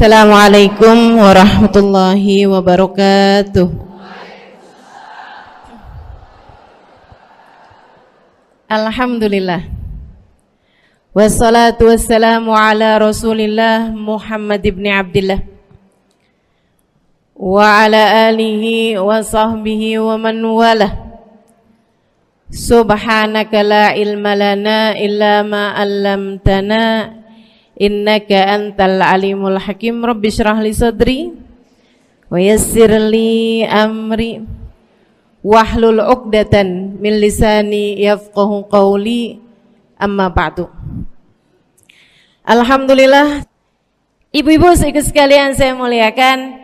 Assalamualaikum warahmatullahi wabarakatuh. Alhamdulillah. Wassalatu wassalamu ala Rasulillah Muhammad ibn Abdillah wa ala alihi wa sahbihi wa man walah. Subhanaka la ilma lana illa ma 'allamtana innaka antal alimul hakim. Rabbi shrah li sadri wa yassir li amri wahlul 'uqdatan min lisani yafqahu qawli. Amma ba'du. Alhamdulillah, ibu-ibu sekalian saya muliakan,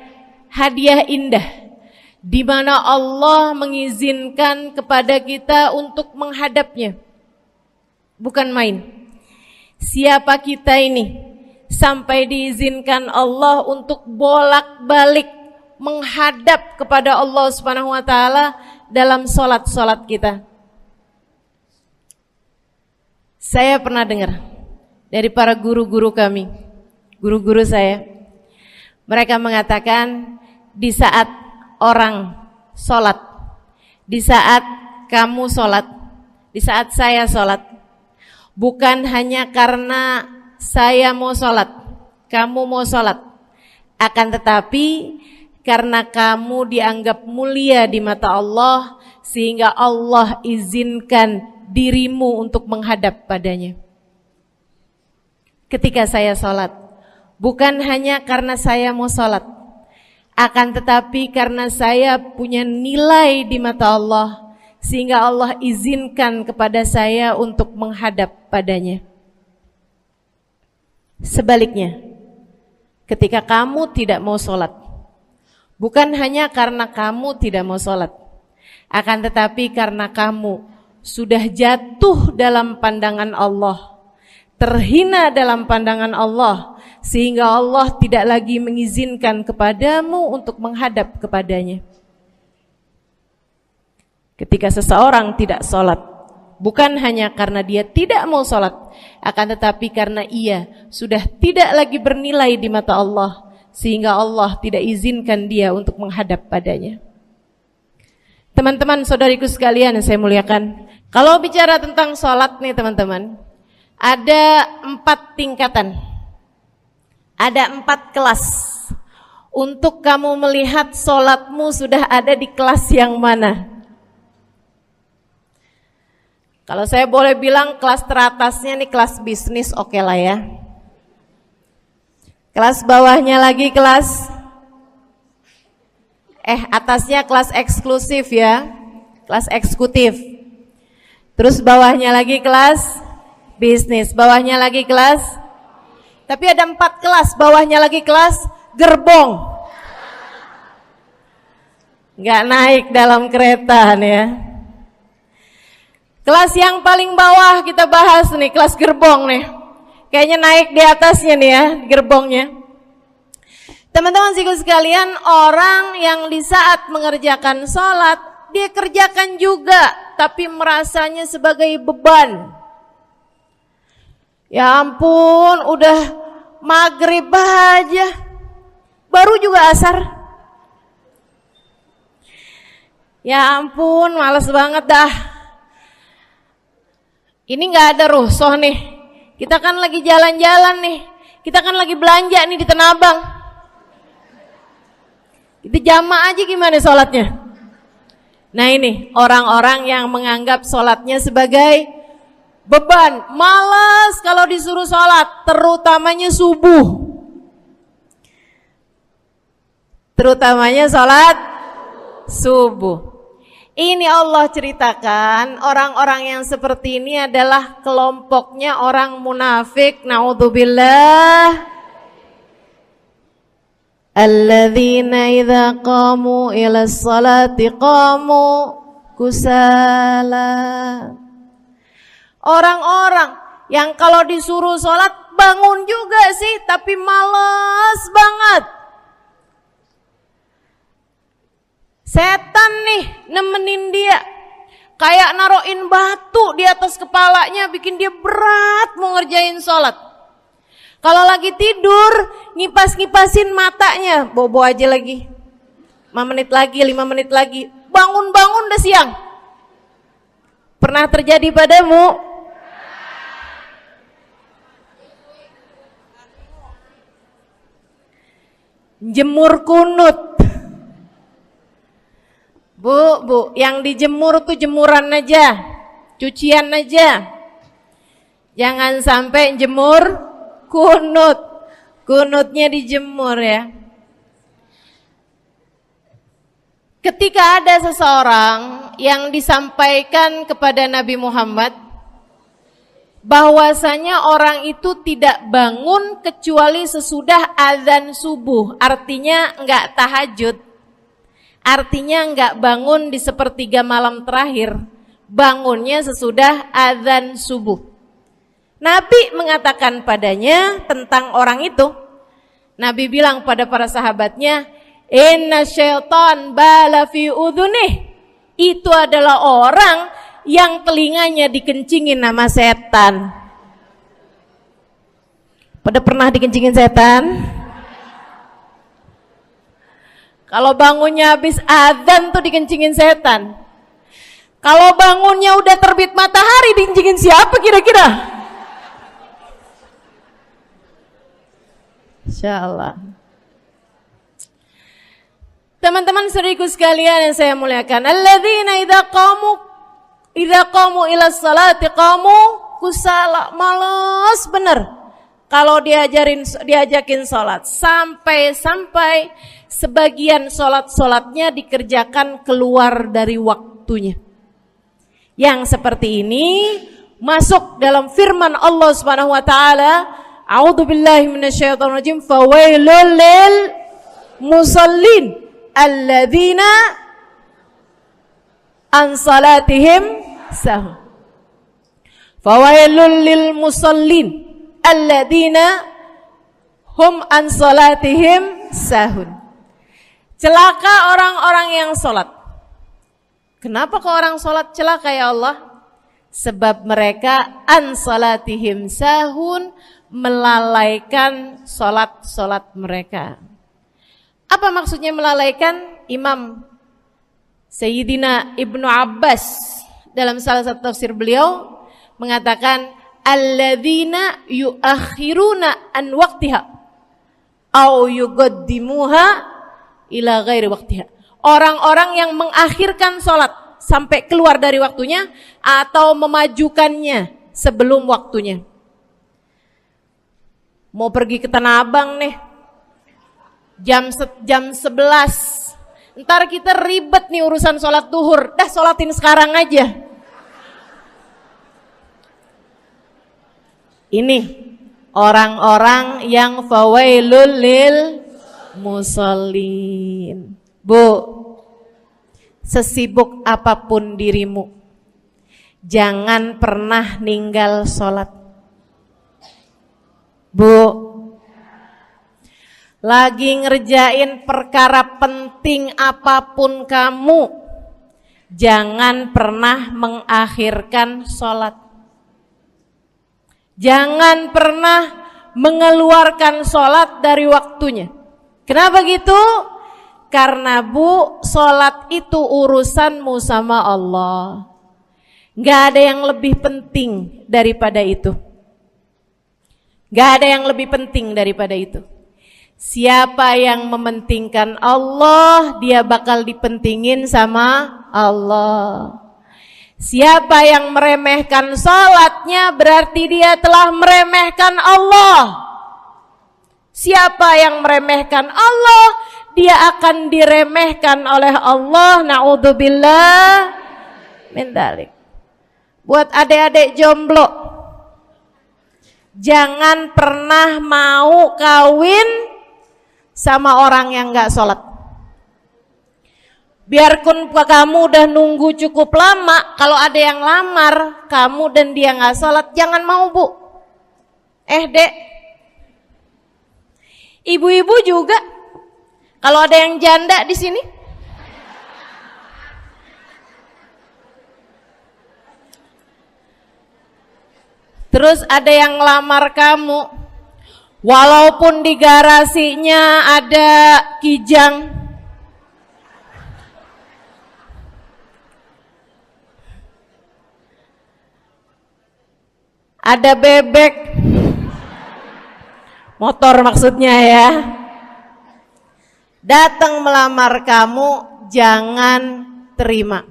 hadiah indah di mana Allah mengizinkan kepada kita untuk menghadapnya. Bukan main. Siapa kita ini sampai diizinkan Allah untuk bolak-balik menghadap kepada Allah Subhanahu wa taala dalam salat-salat kita? Saya pernah dengar dari para guru-guru kami, guru-guru saya. Mereka mengatakan di saat orang salat, di saat kamu salat, di saat saya salat, bukan hanya karena saya mau sholat, kamu mau sholat, akan tetapi karena kamu dianggap mulia di mata Allah, sehingga Allah izinkan dirimu untuk menghadap padanya. Ketika saya sholat, bukan hanya karena saya mau sholat, akan tetapi karena saya punya nilai di mata Allah, sehingga Allah izinkan kepada saya untuk menghadap padanya. Sebaliknya, ketika kamu tidak mau sholat, bukan hanya karena kamu tidak mau sholat, akan tetapi karena kamu sudah jatuh dalam pandangan Allah, terhina dalam pandangan Allah, sehingga Allah tidak lagi mengizinkan kepadamu untuk menghadap kepadanya. Ketika seseorang tidak sholat, bukan hanya karena dia tidak mau sholat, akan tetapi karena ia sudah tidak lagi bernilai di mata Allah, sehingga Allah tidak izinkan dia untuk menghadap padanya. Teman-teman, saudariku sekalian yang saya muliakan, kalau bicara tentang sholat nih teman-teman, ada 4 tingkatan, ada 4 kelas. Untuk kamu melihat sholatmu sudah ada di kelas yang mana. Kalau saya boleh bilang kelas teratasnya nih kelas bisnis, oke lah ya. Kelas bawahnya lagi kelas atasnya kelas eksklusif ya, kelas eksekutif. Terus bawahnya lagi kelas bisnis, bawahnya lagi kelas. Tapi ada 4 kelas, bawahnya lagi kelas gerbong. Nggak naik dalam kereta nih ya. Kelas yang paling bawah kita bahas nih, kelas gerbong nih. Kayaknya naik di atasnya nih ya, gerbongnya. Teman-teman sekalian, orang yang di saat mengerjakan sholat, dia kerjakan juga, tapi merasanya sebagai beban. Ya ampun, udah maghrib aja, baru juga asar. Ya ampun, males banget dah. Ini gak ada rusuh nih. Kita kan lagi jalan-jalan nih. Kita kan lagi belanja nih di Tanah Abang. Kita jamaah aja gimana sholatnya. Nah ini orang-orang yang menganggap sholatnya sebagai beban. Malas kalau disuruh sholat, terutamanya subuh. Terutamanya sholat subuh. Ini Allah ceritakan orang-orang yang seperti ini adalah kelompoknya orang munafik. Naudzubillah. Alladzina idza qamu ila sholati qamu kusala. Orang-orang yang kalau disuruh sholat bangun juga sih, tapi malas banget. Setan nih nemenin dia, kayak naroin batu di atas kepalanya, bikin dia berat mau ngerjain sholat. Kalau lagi tidur, ngipas-ngipasin matanya, bobo aja lagi. 5 menit lagi, 5 menit lagi. Bangun-bangun udah siang. Pernah terjadi padamu? Jemur kunut. Bu, yang dijemur tuh jemuran aja, cucian aja. Jangan sampai jemur kunut. Kunutnya dijemur ya. Ketika ada seseorang yang disampaikan kepada Nabi Muhammad bahwasanya orang itu tidak bangun kecuali sesudah azan subuh, artinya enggak tahajud, artinya enggak bangun di sepertiga malam terakhir, bangunnya sesudah azan subuh. Nabi mengatakan padanya tentang orang itu, Nabi bilang pada para sahabatnya, inna syaitan bala fi udhunih, itu adalah orang yang telinganya dikencingin sama setan. Pada pernah dikencingin setan? Kalau bangunnya habis adzan tuh dikencingin setan. Kalau bangunnya udah terbit matahari dikencingin siapa kira-kira? Insyaallah. Teman-teman saudariku sekalian yang saya muliakan, alladzina idza qamu ila sholati qamu kusala, malas bener kalau diajakin sholat, sampai sebagian sholatnya dikerjakan keluar dari waktunya. Yang seperti ini masuk dalam firman Allah Subhanahu wa taala, a'udzubillahi minasyaitonir rajim, fawailul lil musallin alladzina an salatihim sahun. Fawailul lil musallin alladzina hum an salatihim sahun. Celaka orang-orang yang salat. Kenapa kok orang salat celaka ya Allah? Sebab mereka an salatihim sahun, melalaikan salat mereka. Apa maksudnya melalaikan? Imam Sayyidina Ibnu Abbas dalam salah satu tafsir beliau mengatakan alladzina yuakhiruna an waqtiha au yuqaddimuha ila ghairi waqtiha. Orang-orang yang mengakhirkan sholat sampai keluar dari waktunya atau memajukannya sebelum waktunya. Mau pergi ke Tanah Abang nih, jam 11. Ntar kita ribet nih urusan sholat duhur. Dah sholatin sekarang aja. Ini orang-orang yang fawailul lil musallin. Bu, sesibuk apapun dirimu, jangan pernah ninggal sholat. Bu, lagi ngerjain perkara penting apapun kamu, jangan pernah mengakhirkan sholat. Jangan pernah mengeluarkan sholat dari waktunya. Kenapa gitu? Karena bu, sholat itu urusanmu sama Allah. Gak ada yang lebih penting daripada itu. Gak ada yang lebih penting daripada itu. Siapa yang mementingkan Allah, dia bakal dipentingin sama Allah. Siapa yang meremehkan sholatnya, berarti dia telah meremehkan Allah. Siapa yang meremehkan Allah, dia akan diremehkan oleh Allah. Na'udzubillah min dzalik. Buat adik-adik jomblo, jangan pernah mau kawin sama orang yang gak sholat. Biarpun kamu udah nunggu cukup lama, kalau ada yang lamar kamu dan dia gak sholat, jangan mau bu. Dek, ibu-ibu juga, kalau ada yang janda di sini, terus ada yang lamar kamu, Walaupun di garasinya ada kijang, ada bebek, motor maksudnya ya, datang melamar kamu, jangan terima.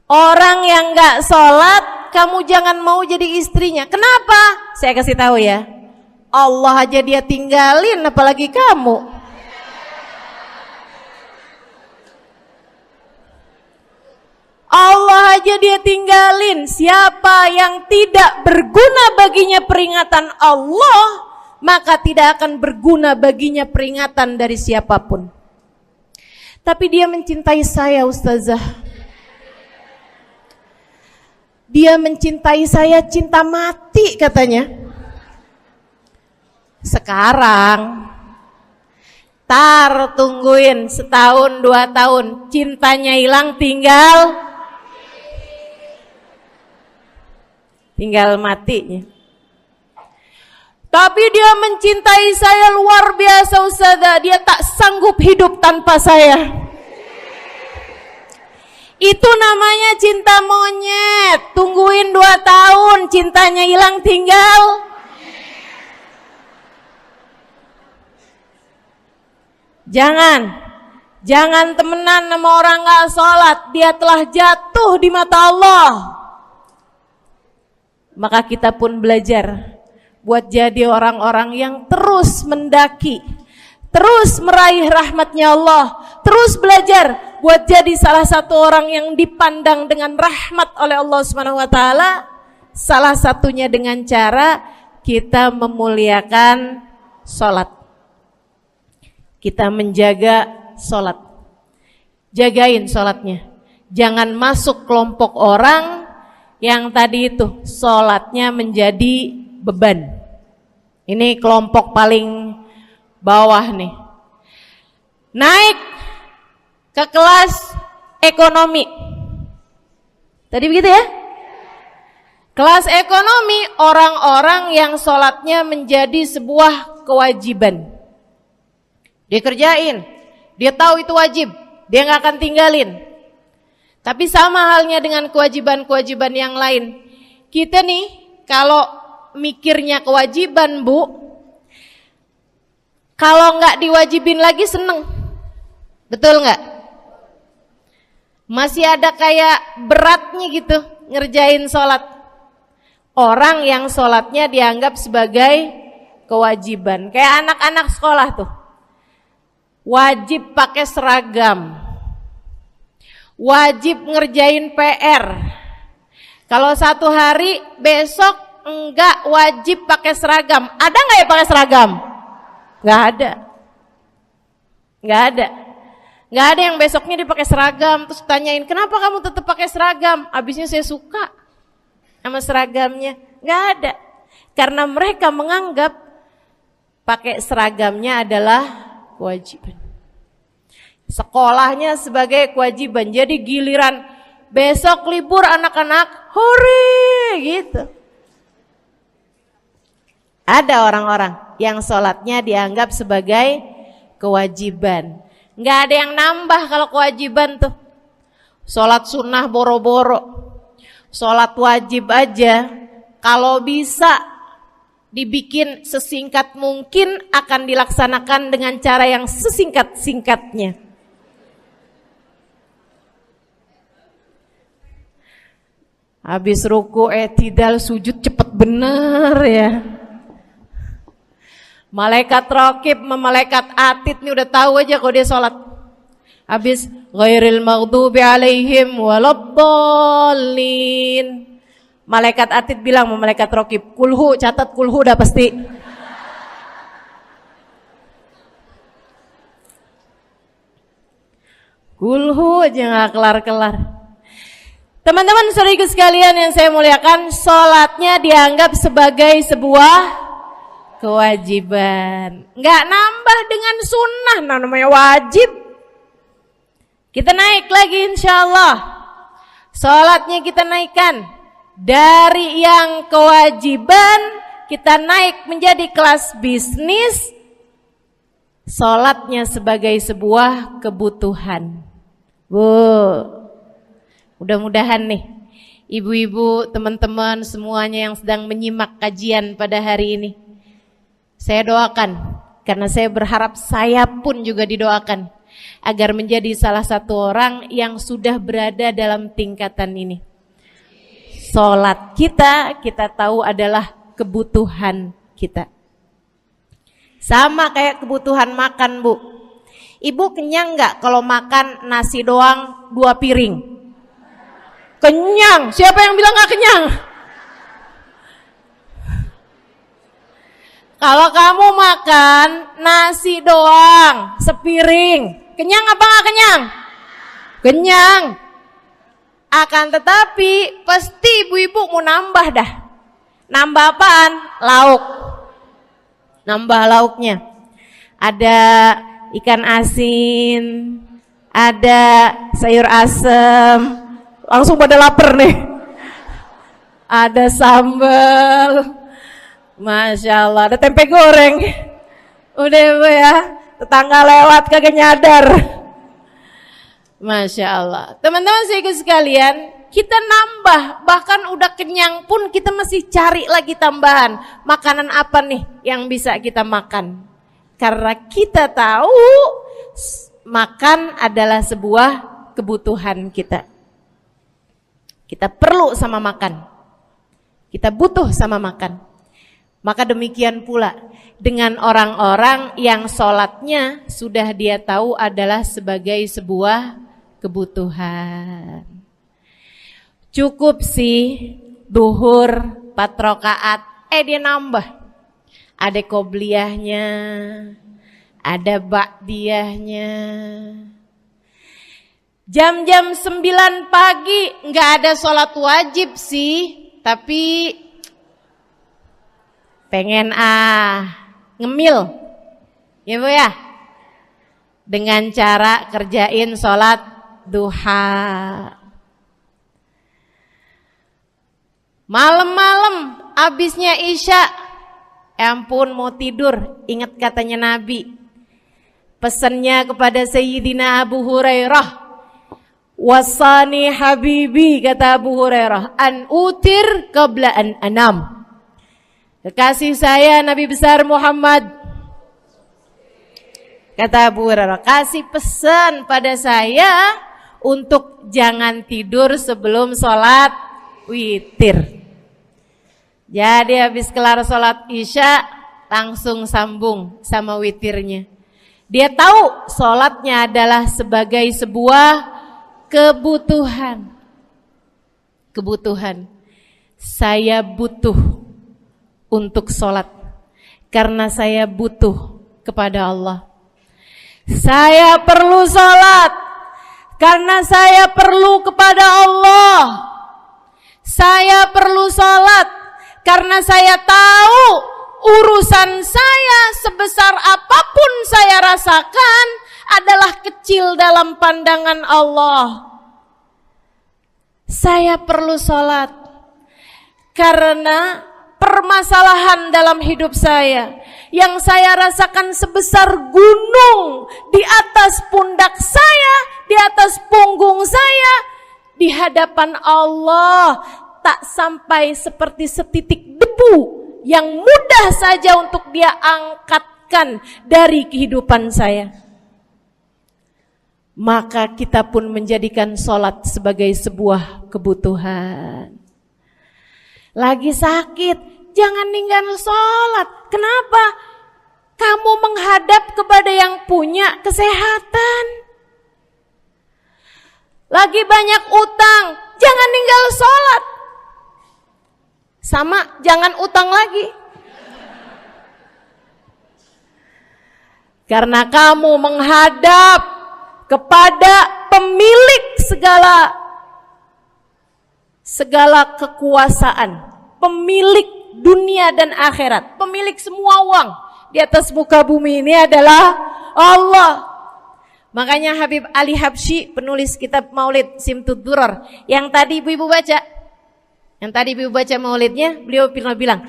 Orang yang gak sholat, kamu jangan mau jadi istrinya. Kenapa? Saya kasih tahu ya, Allah aja dia tinggalin, apalagi kamu. Allah aja dia tinggalin. Siapa yang tidak berguna baginya peringatan Allah, maka tidak akan berguna baginya peringatan dari siapapun. Tapi dia mencintai saya, Ustazah. Dia mencintai saya cinta mati katanya. Sekarang tungguin setahun 2 tahun, cintanya hilang, tinggal matinya. Tapi dia mencintai saya luar biasa, Ustazah. Dia tak sanggup hidup tanpa saya. Itu namanya cinta monyet. Tungguin 2 tahun, cintanya hilang, tinggal. Jangan temenan sama orang gak sholat. Dia telah jatuh di mata Allah. Maka kita pun belajar buat jadi orang-orang yang terus mendaki, terus meraih rahmatnya Allah, terus belajar buat jadi salah satu orang yang dipandang dengan rahmat oleh Allah Subhanahu wa taala. Salah satunya dengan cara kita memuliakan sholat. Kita menjaga sholat. Jagain sholatnya. Jangan masuk kelompok orang yang tadi itu sholatnya menjadi beban. Ini kelompok paling bawah nih. Naik ke kelas ekonomi. Tadi begitu ya? Kelas ekonomi, orang-orang yang sholatnya menjadi sebuah kewajiban. Dia kerjain, dia tahu itu wajib, dia gak akan tinggalin. Tapi sama halnya dengan kewajiban-kewajiban yang lain. Kita nih kalau mikirnya kewajiban, Bu, kalau gak diwajibin lagi seneng. Betul gak? Masih ada kayak beratnya gitu ngerjain sholat. Orang yang sholatnya dianggap sebagai kewajiban. Kayak anak-anak sekolah tuh, wajib pakai seragam, wajib ngerjain PR. Kalau 1 hari, besok enggak wajib pakai seragam. Ada nggak ya pakai seragam? Nggak ada. Nggak ada yang besoknya dipakai seragam. Terus tanyain, kenapa kamu tetap pakai seragam? Abisnya saya suka sama seragamnya. Nggak ada. Karena mereka menganggap pakai seragamnya adalah kewajiban. Sekolahnya sebagai kewajiban. Jadi giliran besok libur anak-anak, hore gitu. Ada orang-orang yang sholatnya dianggap sebagai kewajiban. Nggak ada yang nambah kalau kewajiban tuh. Sholat sunnah boro-boro, sholat wajib aja kalau bisa dibikin sesingkat mungkin akan dilaksanakan dengan cara yang sesingkat-singkatnya. Habis ruku i'tidal sujud cepet bener ya. Malaikat raqib sama malaikat atid nih udah tahu aja kalau dia sholat. Habis ghairil maghdubi alaihim waladdallin. Malaikat atid bilang sama malaikat raqib, kulhu, catat kulhu udah pasti. Kulhu aja gak kelar-kelar. Teman-teman saudariku sekalian yang saya muliakan, sholatnya dianggap sebagai sebuah kewajiban. Nggak nambah dengan sunnah, namanya wajib. Kita naik lagi insyaallah. Sholatnya kita naikkan dari yang kewajiban kita naik menjadi kelas bisnis, sholatnya sebagai sebuah kebutuhan. Bu, mudah-mudahan nih ibu-ibu, teman-teman semuanya yang sedang menyimak kajian pada hari ini, saya doakan, karena saya berharap saya pun juga didoakan agar menjadi salah satu orang yang sudah berada dalam tingkatan ini. Sholat kita tahu adalah kebutuhan kita. Sama kayak kebutuhan makan, Bu. Ibu kenyang nggak kalau makan nasi doang 2 piring? Kenyang. Siapa yang bilang nggak kenyang? Kalau kamu makan nasi doang sepiring, kenyang apa nggak kenyang? Kenyang. Akan tetapi pasti ibu-ibu mau nambah dah. Nambah apaan? Lauk. Nambah lauknya. Ada ikan asin, ada sayur asem. Langsung pada lapar nih. Ada sambal. Masya Allah, ada tempe goreng. Udah Bu ya, tetangga lewat kagak nyadar. Masya Allah. Teman-teman sekalian, kita nambah, bahkan udah kenyang pun kita masih cari lagi tambahan. Makanan apa nih yang bisa kita makan? Karena kita tahu makan adalah sebuah kebutuhan kita. Kita perlu sama makan. Kita butuh sama makan. Maka demikian pula dengan orang-orang yang sholatnya sudah dia tahu adalah sebagai sebuah kebutuhan. Cukup sih duhur 4 rakaat, dia nambah. Ada qobliyahnya, ada ba'diyahnya. Jam-jam 9 pagi nggak ada sholat wajib sih, tapi pengen ngemil, ya Bu ya, dengan cara kerjain sholat duha. Malam-malam abisnya isya, ampun mau tidur, ingat katanya Nabi, pesannya kepada Sayyidina Abu Hurairah, wasani habibi, kata Abu Hurairah, an utir qabla an anam. Kekasih saya Nabi besar Muhammad, kata Abu Hurairah, kasih pesan pada saya untuk jangan tidur sebelum sholat witir. Jadi habis kelar sholat isya langsung sambung sama witirnya. Dia tahu sholatnya adalah sebagai sebuah kebutuhan. Kebutuhan. Saya butuh untuk sholat karena saya butuh kepada Allah. Saya perlu sholat karena saya perlu kepada Allah. Saya perlu sholat karena saya tahu urusan saya sebesar apapun saya rasakan adalah kecil dalam pandangan Allah. Saya perlu sholat karena permasalahan dalam hidup saya yang saya rasakan sebesar gunung di atas pundak saya, di atas punggung saya, di hadapan Allah tak sampai seperti setitik debu yang mudah saja untuk dia angkatkan dari kehidupan saya. Maka kita pun menjadikan sholat sebagai sebuah kebutuhan. Lagi sakit, jangan ninggal sholat. Kenapa? Kamu menghadap kepada yang punya kesehatan. Lagi banyak utang, jangan ninggal sholat. Sama, jangan utang lagi. Karena kamu menghadap kepada pemilik segala kekuasaan, pemilik dunia dan akhirat, pemilik semua uang di atas muka bumi ini adalah Allah. Makanya Habib Ali Habsyi, penulis kitab Maulid Simtud Durar, yang tadi ibu-ibu baca maulidnya, beliau pernah bilang,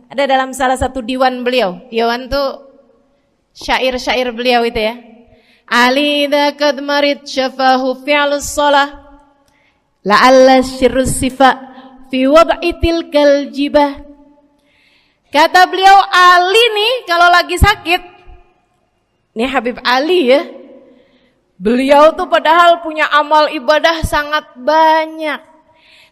Ada dalam salah satu diwan beliau. Diwan tuh syair-syair beliau itu ya. Ali idza qad marid syafahu fi'lus shalah la'alla syirru sifa fi wad'i tilkal jibah. Kata beliau, Ali nih kalau lagi sakit, nih Habib Ali ya, beliau tuh padahal punya amal ibadah sangat banyak.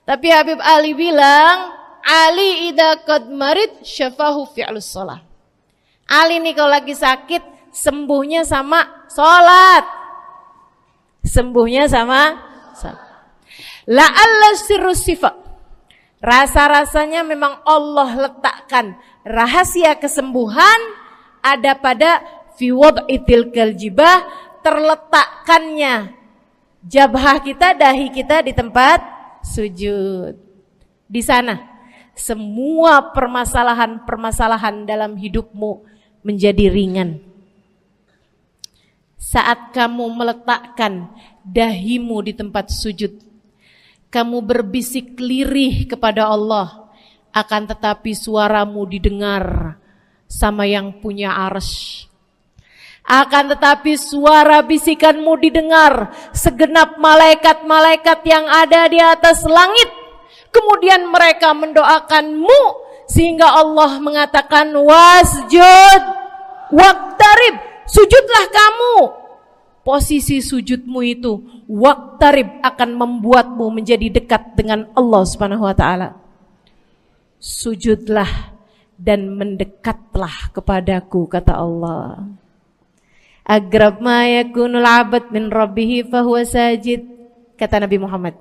Tapi Habib Ali bilang, Ali idza qad marid syafahu fi'lus shalah. Ali nih kalau lagi sakit, sembuhnya sama sholat. Sembuhnya sama sholat. La'alla sirru sifa. Rasa-rasanya memang Allah letakkan rahasia kesembuhan ada pada fi wad'i tilkal jibah, terletakkannya jabhah kita, dahi kita di tempat sujud. Di sana semua permasalahan-permasalahan dalam hidupmu menjadi ringan. Saat kamu meletakkan dahimu di tempat sujud, kamu berbisik lirih kepada Allah, akan tetapi suaramu didengar sama yang punya arsy. Akan tetapi suara bisikanmu didengar segenap malaikat-malaikat yang ada di atas langit. Kemudian mereka mendoakanmu sehingga Allah mengatakan wasjud waqtarib, sujudlah kamu. Posisi sujudmu itu waqtarib akan membuatmu menjadi dekat dengan Allah Subhanahu wa taala. Sujudlah dan mendekatlah kepadaku, kata Allah. Agrab ma yakunul 'abd min rabbih fahuwa sajid, kata Nabi Muhammad.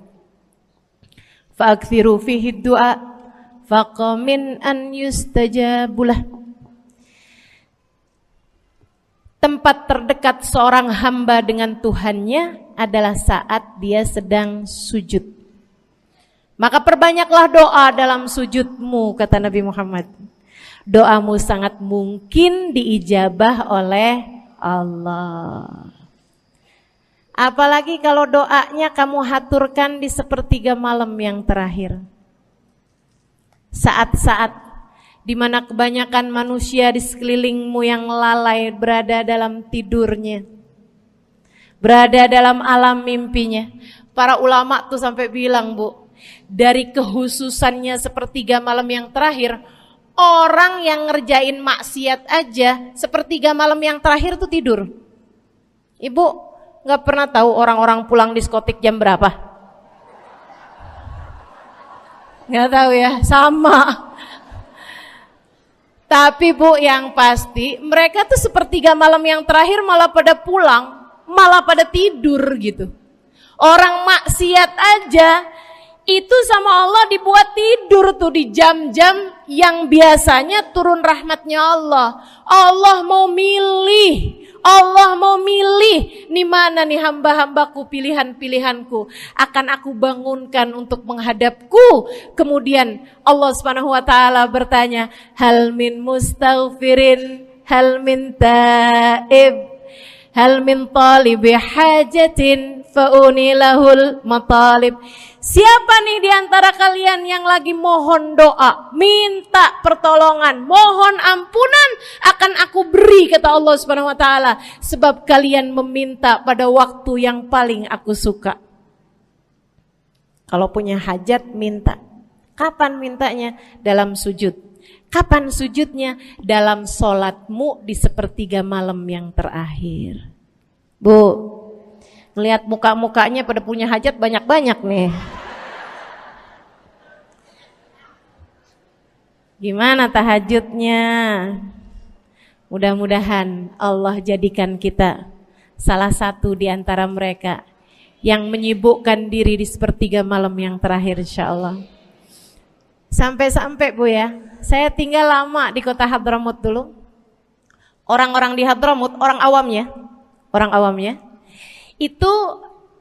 Fa'akthiru fihi du'a faqamin an yustajabulah. Tempat terdekat seorang hamba dengan Tuhannya adalah saat dia sedang sujud. Maka perbanyaklah doa dalam sujudmu, kata Nabi Muhammad. Doamu sangat mungkin diijabah oleh Allah. Apalagi kalau doanya kamu haturkan di sepertiga malam yang terakhir. Saat-saat di mana kebanyakan manusia di sekelilingmu yang lalai berada dalam tidurnya, berada dalam alam mimpinya. Para ulama tuh sampai bilang, Bu, dari kehususannya sepertiga malam yang terakhir, orang yang ngerjain maksiat aja sepertiga malam yang terakhir tuh tidur. Ibu gak pernah tahu orang-orang pulang diskotik jam berapa? Gak tahu ya, sama. Tapi Bu, yang pasti mereka tuh sepertiga malam yang terakhir malah pada pulang, malah pada tidur gitu. Orang maksiat aja itu sama Allah dibuat tidur tuh di jam-jam yang biasanya turun rahmatnya Allah. Allah mau milih nih mana nih hamba-hambaku, pilihan-pilihanku akan aku bangunkan untuk menghadapku. Kemudian Allah Subhanahu wa taala bertanya, hal min mustaghfirin, hal min taib, hal min talibi hajatin faunilahul matalib. Siapa nih di antara kalian yang lagi mohon doa, minta pertolongan, mohon ampunan, akan aku beri, kata Allah Subhanahu wa taala, sebab kalian meminta pada waktu yang paling aku suka. Kalau punya hajat minta. Kapan mintanya? Dalam sujud. Kapan sujudnya? Dalam sholatmu di sepertiga malam yang terakhir. Bu, ngelihat muka-mukanya pada punya hajat banyak-banyak nih. Gimana tahajudnya? Mudah-mudahan Allah jadikan kita salah satu di antara mereka yang menyibukkan diri di sepertiga malam yang terakhir, insyaallah. Sampai-sampai Bu ya, saya tinggal lama di kota Hadramut dulu. Orang-orang di Hadramut, orang awamnya, itu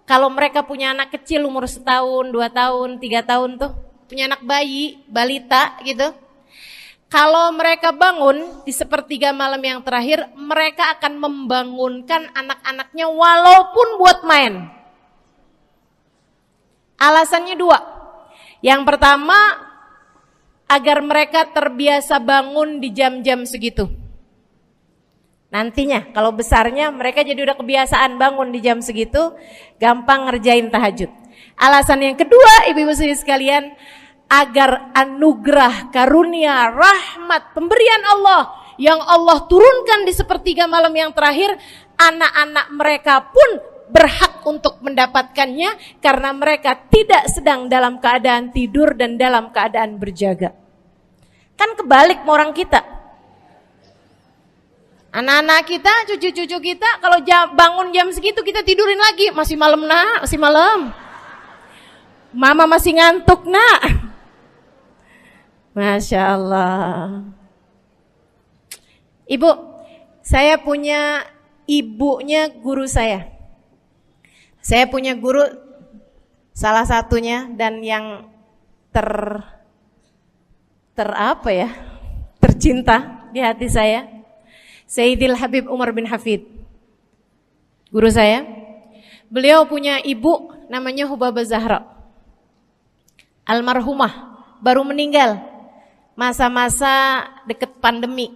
kalau mereka punya anak kecil umur 1 tahun, 2 tahun, 3 tahun tuh, punya anak bayi, balita gitu. Kalau mereka bangun di sepertiga malam yang terakhir, mereka akan membangunkan anak-anaknya walaupun buat main. Alasannya 2. Yang pertama, agar mereka terbiasa bangun di jam-jam segitu. Nantinya kalau besarnya mereka jadi udah kebiasaan bangun di jam segitu, gampang ngerjain tahajud. Alasan yang kedua, ibu-ibu sekalian, agar anugerah, karunia, rahmat, pemberian Allah yang Allah turunkan di sepertiga malam yang terakhir, anak-anak mereka pun berhak untuk mendapatkannya karena mereka tidak sedang dalam keadaan tidur dan dalam keadaan berjaga. Kan kebalik sama orang kita. Anak-anak kita, cucu-cucu kita kalau bangun jam segitu kita tidurin lagi, masih malam nak, masih malam. Mama masih ngantuk nak. Masya Allah. Ibu, saya punya ibunya guru saya. Saya punya guru salah satunya dan yang tercinta di hati saya, Sayyidil Habib Umar bin Hafid. Guru saya. Beliau punya ibu namanya Hubabah Zahra. Almarhumah, baru meninggal masa-masa deket pandemi.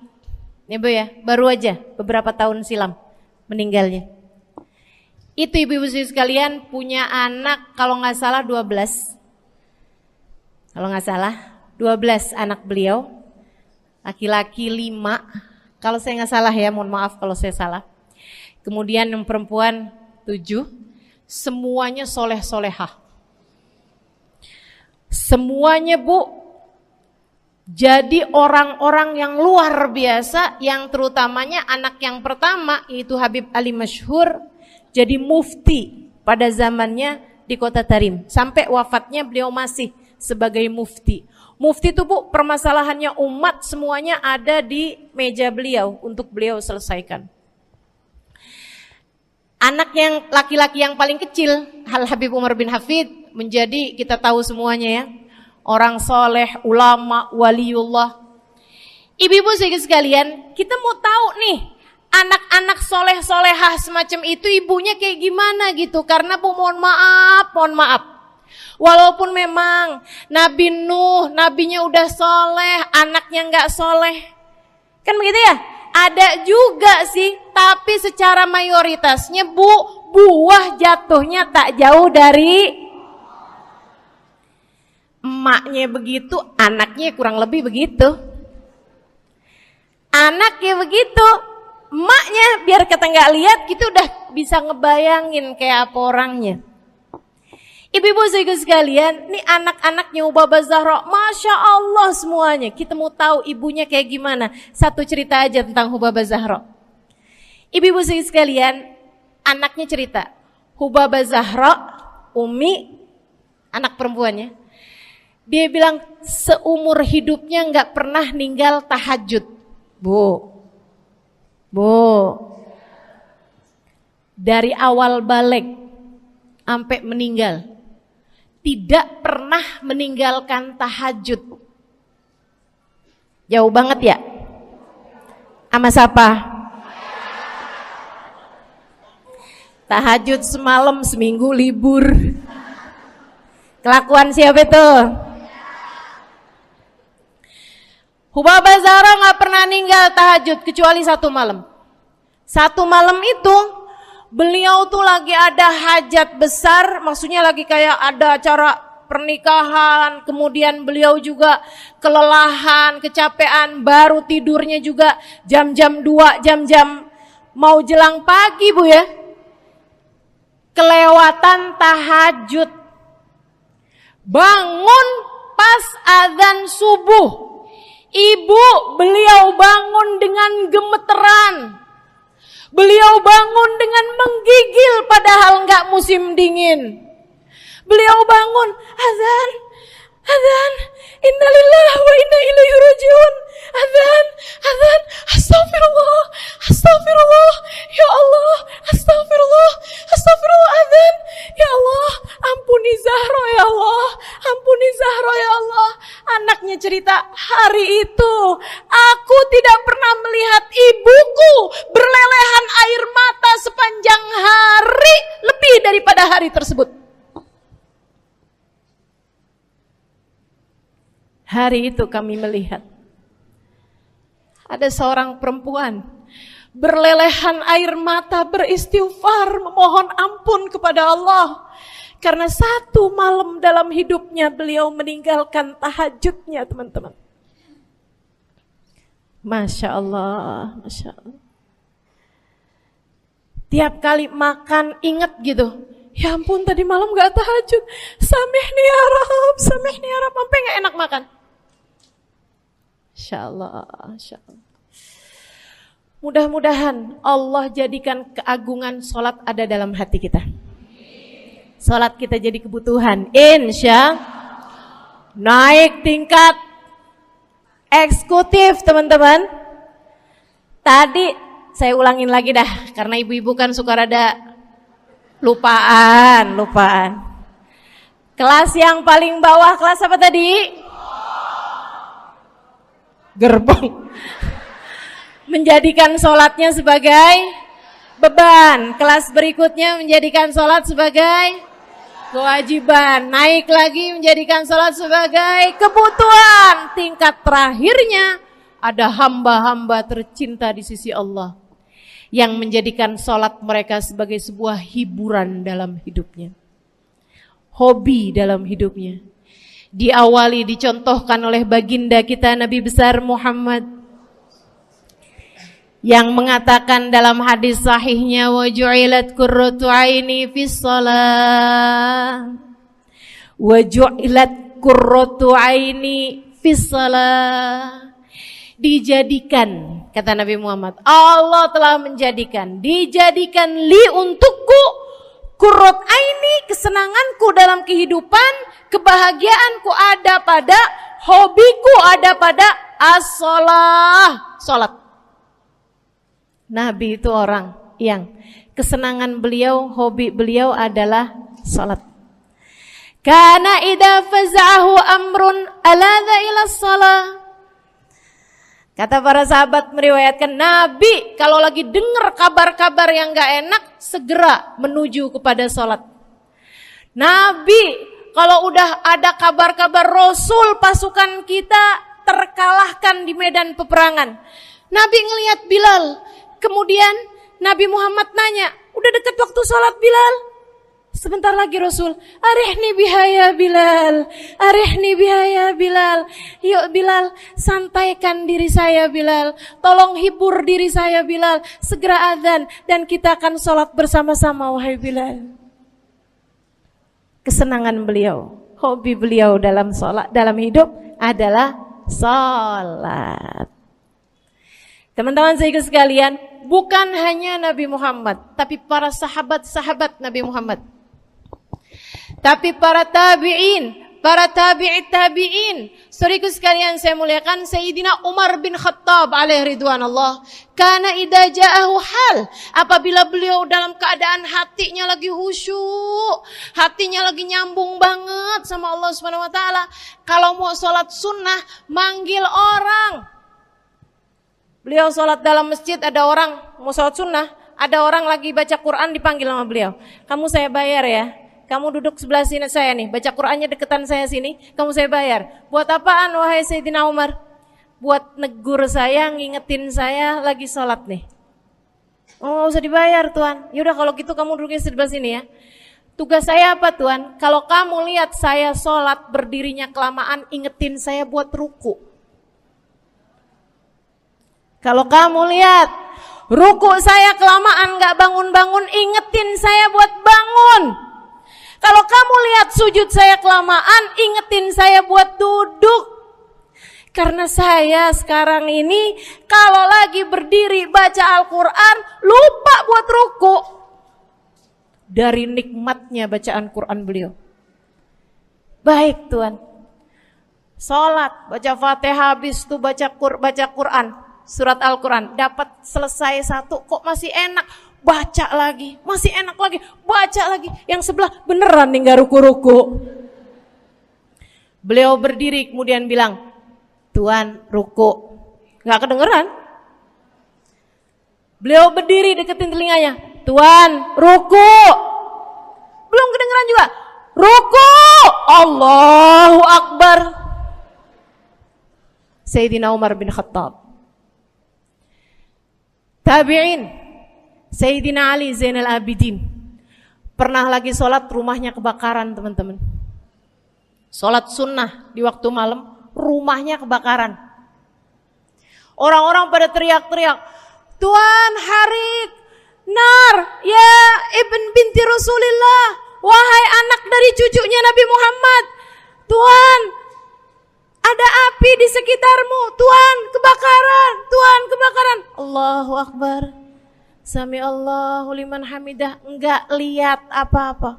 Ya Bu ya, baru aja beberapa tahun silam meninggalnya. Itu ibu-ibu sekalian punya anak kalau nggak salah 12. Kalau nggak salah 12 anak beliau. Laki-laki 5. Kalau saya nggak salah ya, mohon maaf kalau saya salah. Kemudian yang perempuan 7. Semuanya soleh-solehah. Semuanya Bu jadi orang-orang yang luar biasa, yang terutamanya anak yang pertama yaitu Habib Ali Masyhur jadi mufti pada zamannya di Kota Tarim. Sampai wafatnya beliau masih sebagai mufti. Mufti itu Bu, permasalahannya umat semuanya ada di meja beliau untuk beliau selesaikan. Anak yang laki-laki yang paling kecil, Al Habib Umar bin Hafid, menjadi kita tahu semuanya ya, orang soleh, ulama, waliullah. Ibu-ibu sekalian, kita mau tahu nih, anak-anak soleh-solehah semacam itu ibunya kayak gimana gitu. Karena Bu, mohon maaf. Walaupun memang Nabi Nuh, nabinya udah soleh, anaknya gak soleh. Kan begitu ya? Ada juga sih, tapi secara mayoritasnya Bu, buah jatuhnya tak jauh dari emaknya begitu, anaknya kurang lebih begitu. Anaknya begitu, emaknya biar kita nggak lihat gitu udah bisa ngebayangin kayak apa orangnya. Ibu-ibu sekalian, nih anak-anaknya Hubabah Zahra, Masya Allah semuanya. Kita mau tahu ibunya kayak gimana. Satu cerita aja tentang Hubabah Zahra. Ibu-ibu sekalian, anaknya cerita, Hubabah Zahra, Umi, anak perempuannya, dia bilang seumur hidupnya nggak pernah ninggal tahajud. Bu, dari awal balik sampai meninggal, tidak pernah meninggalkan tahajud. Jauh banget ya? Sama siapa? Tahajud semalam, seminggu libur. Kelakuan siapa itu? Hubabah Zahra gak pernah ninggal tahajud kecuali satu malam. Satu malam itu beliau tuh lagi ada hajat besar, maksudnya lagi kayak ada acara pernikahan, kemudian beliau juga kelelahan, kecapean, baru tidurnya juga jam-jam 2, jam-jam mau jelang pagi Bu ya. Kelewatan tahajud. Bangun pas azan subuh. Ibu, beliau bangun dengan gemeteran. Beliau bangun dengan menggigil padahal enggak musim dingin. Beliau bangun, azan, innalillahi wa inna ilaihi rajiun. Azan, astagfirullah, ya Allah, astagfirullah, azan, ya Allah, ampuni Zahra ya Allah, Anaknya cerita, hari itu aku tidak pernah melihat ibuku berlelehan air mata sepanjang hari lebih daripada hari tersebut. Hari itu kami melihat ada seorang perempuan berlelehan air mata beristighfar memohon ampun kepada Allah karena satu malam dalam hidupnya beliau meninggalkan tahajudnya, teman-teman. Masya Allah, Masya Allah. Tiap kali makan ingat gitu, ya ampun tadi malam gak tahajud, samihni ya Rab, samihni ya Rab, sampai gak enak makan. Insya Allah, Insya Allah. Mudah-mudahan Allah jadikan keagungan sholat ada dalam hati kita. Sholat kita jadi kebutuhan. Insya naik tingkat eksekutif, teman-teman. Tadi saya ulangin lagi dah, karena ibu-ibu kan suka rada lupaan. Kelas yang paling bawah, kelas apa tadi? Gerbong. Menjadikan sholatnya sebagai beban. Kelas berikutnya menjadikan sholat sebagai kewajiban. Naik lagi menjadikan sholat sebagai kebutuhan. Tingkat terakhirnya ada hamba-hamba tercinta di sisi Allah yang menjadikan sholat mereka sebagai sebuah hiburan dalam hidupnya, hobi dalam hidupnya. Diawali, dicontohkan oleh baginda kita Nabi besar Muhammad yang mengatakan dalam hadis sahihnya, wa ju'ilat qurratu aini fis shalah, wa ju'ilat qurratu aini fis shalah. Dijadikan, kata Nabi Muhammad, Allah telah menjadikan, dijadikan li untukku qurrat aini, kesenanganku dalam kehidupan, kebahagiaanku ada pada, hobiku ada pada as-shalah, salat. Nabi itu orang yang kesenangan beliau, hobi beliau adalah salat. Kana idza faza'ahu amrun aladha ila shalah. Kata para sahabat meriwayatkan, Nabi kalau lagi dengar kabar-kabar yang gak enak, segera menuju kepada sholat. Nabi kalau udah ada kabar-kabar Rasul pasukan kita terkalahkan di medan peperangan, Nabi ngelihat Bilal. Kemudian Nabi Muhammad nanya, udah dekat waktu sholat Bilal? Sebentar lagi Rasul, arihni biha ya Bilal, arihni biha ya Bilal. Yuk Bilal, santaikan diri saya Bilal, tolong hibur diri saya Bilal. Segera azan dan kita akan sholat bersama-sama wahai Bilal. Kesenangan beliau, hobi beliau dalam sholat, dalam hidup adalah sholat. Teman-teman saya sekalian, bukan hanya Nabi Muhammad, tapi para sahabat-sahabat Nabi Muhammad, tapi para tabi'in, para tabi'it tabi'in. Saudaraku sekalian saya muliakan, Sayyidina Umar bin Khattab alaihi ridwanallah, kana idza ja'ahu hal, apabila beliau dalam keadaan hatinya lagi khusyuk, hatinya lagi nyambung banget sama Allah Subhanahu wa taala, kalau mau sholat sunnah manggil orang. Beliau sholat dalam masjid, ada orang mau sholat sunnah, ada orang lagi baca Quran dipanggil sama beliau. Kamu saya bayar ya. Kamu duduk sebelah sini saya nih, baca Qurannya deketan saya sini, kamu saya bayar. Buat apaan wahai Sayyidina Umar? Buat negur saya, ngingetin saya lagi sholat nih. Oh gak usah dibayar Tuan. Yaudah kalau gitu kamu duduknya sebelah sini ya. Tugas saya apa Tuan? Kalau kamu lihat saya sholat berdirinya kelamaan, ingetin saya buat ruku. Kalau kamu lihat ruku saya kelamaan gak bangun-bangun, ingetin saya buat bangun. Kalau kamu lihat sujud saya kelamaan, ingetin saya buat duduk. Karena saya sekarang ini kalau lagi berdiri baca Al-Quran, lupa buat ruku. Dari nikmatnya bacaan Quran beliau. Baik Tuan. Sholat, baca Fatihah, habis itu baca Quran. Surat Al-Quran, dapat selesai satu, kok masih enak. Baca lagi, masih enak lagi, baca lagi. Yang sebelah beneran nih gak ruku-ruku. Beliau berdiri kemudian bilang, Tuan ruku. Gak kedengeran. Beliau berdiri deketin telinganya, Tuan ruku. Belum kedengeran juga. Ruku. Allahu Akbar. Sayyidina Umar bin Khattab. Tabi'in, Sayyidina Ali Zainal Abidin. Pernah lagi sholat, rumahnya kebakaran, teman-teman. Sholat sunnah di waktu malam, rumahnya kebakaran. Orang-orang pada teriak-teriak, Tuan Harik, nar, ya ibn binti Rasulillah, wahai anak dari cucunya Nabi Muhammad. Tuan, ada api di sekitarmu. Tuan, kebakaran. Tuan, kebakaran. Allahu Akbar. Sami Allahu liman hamidah. Enggak lihat apa-apa.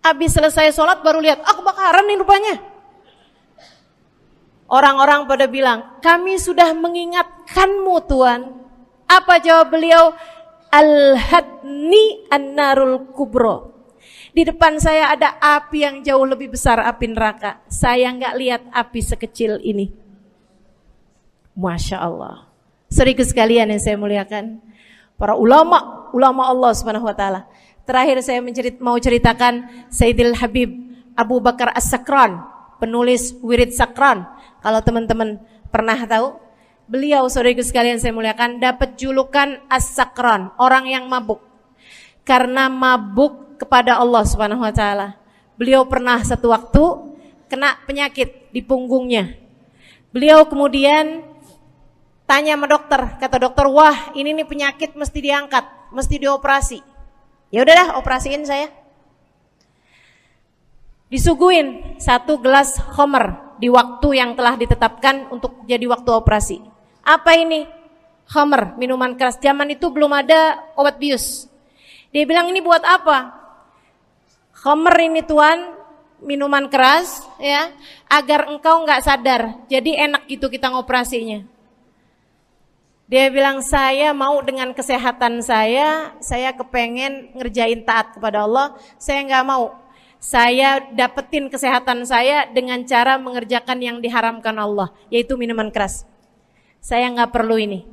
Habis selesai sholat baru lihat, kebakaran nih rupanya. Orang-orang pada bilang, kami sudah mengingatkanmu Tuan. Apa jawab beliau? Al-hadni an-narul kubro. Di depan saya ada api yang jauh lebih besar, api neraka. Saya nggak lihat api sekecil ini. Masya Allah. Saudara sekalian yang saya muliakan, para ulama Allah Subhanahu Wa Taala. Terakhir saya mau ceritakan Sayyidil Habib Abu Bakar As-Sakran, penulis Wirid Sakran. Kalau teman-teman pernah tahu, beliau saudara sekalian saya muliakan dapat julukan As-Sakran, orang yang mabuk. Karena mabuk kepada Allah Subhanahu Wa Taala. Beliau pernah satu waktu kena penyakit di punggungnya. Beliau kemudian tanya sama dokter, kata dokter, wah ini nih penyakit mesti diangkat, mesti dioperasi. Ya udahlah, operasiin saya. Disuguhin 1 gelas khamr di waktu yang telah ditetapkan untuk jadi waktu operasi. Apa ini? Khamr, minuman keras. Zaman itu belum ada obat bius. Dia bilang, ini buat apa? Khamr ini Tuan, minuman keras ya, agar engkau enggak sadar. Jadi enak gitu kita ngoperasinya. Dia bilang, saya mau dengan kesehatan saya kepengen ngerjain taat kepada Allah, saya enggak mau. Saya dapetin kesehatan saya dengan cara mengerjakan yang diharamkan Allah, yaitu minuman keras. Saya enggak perlu ini.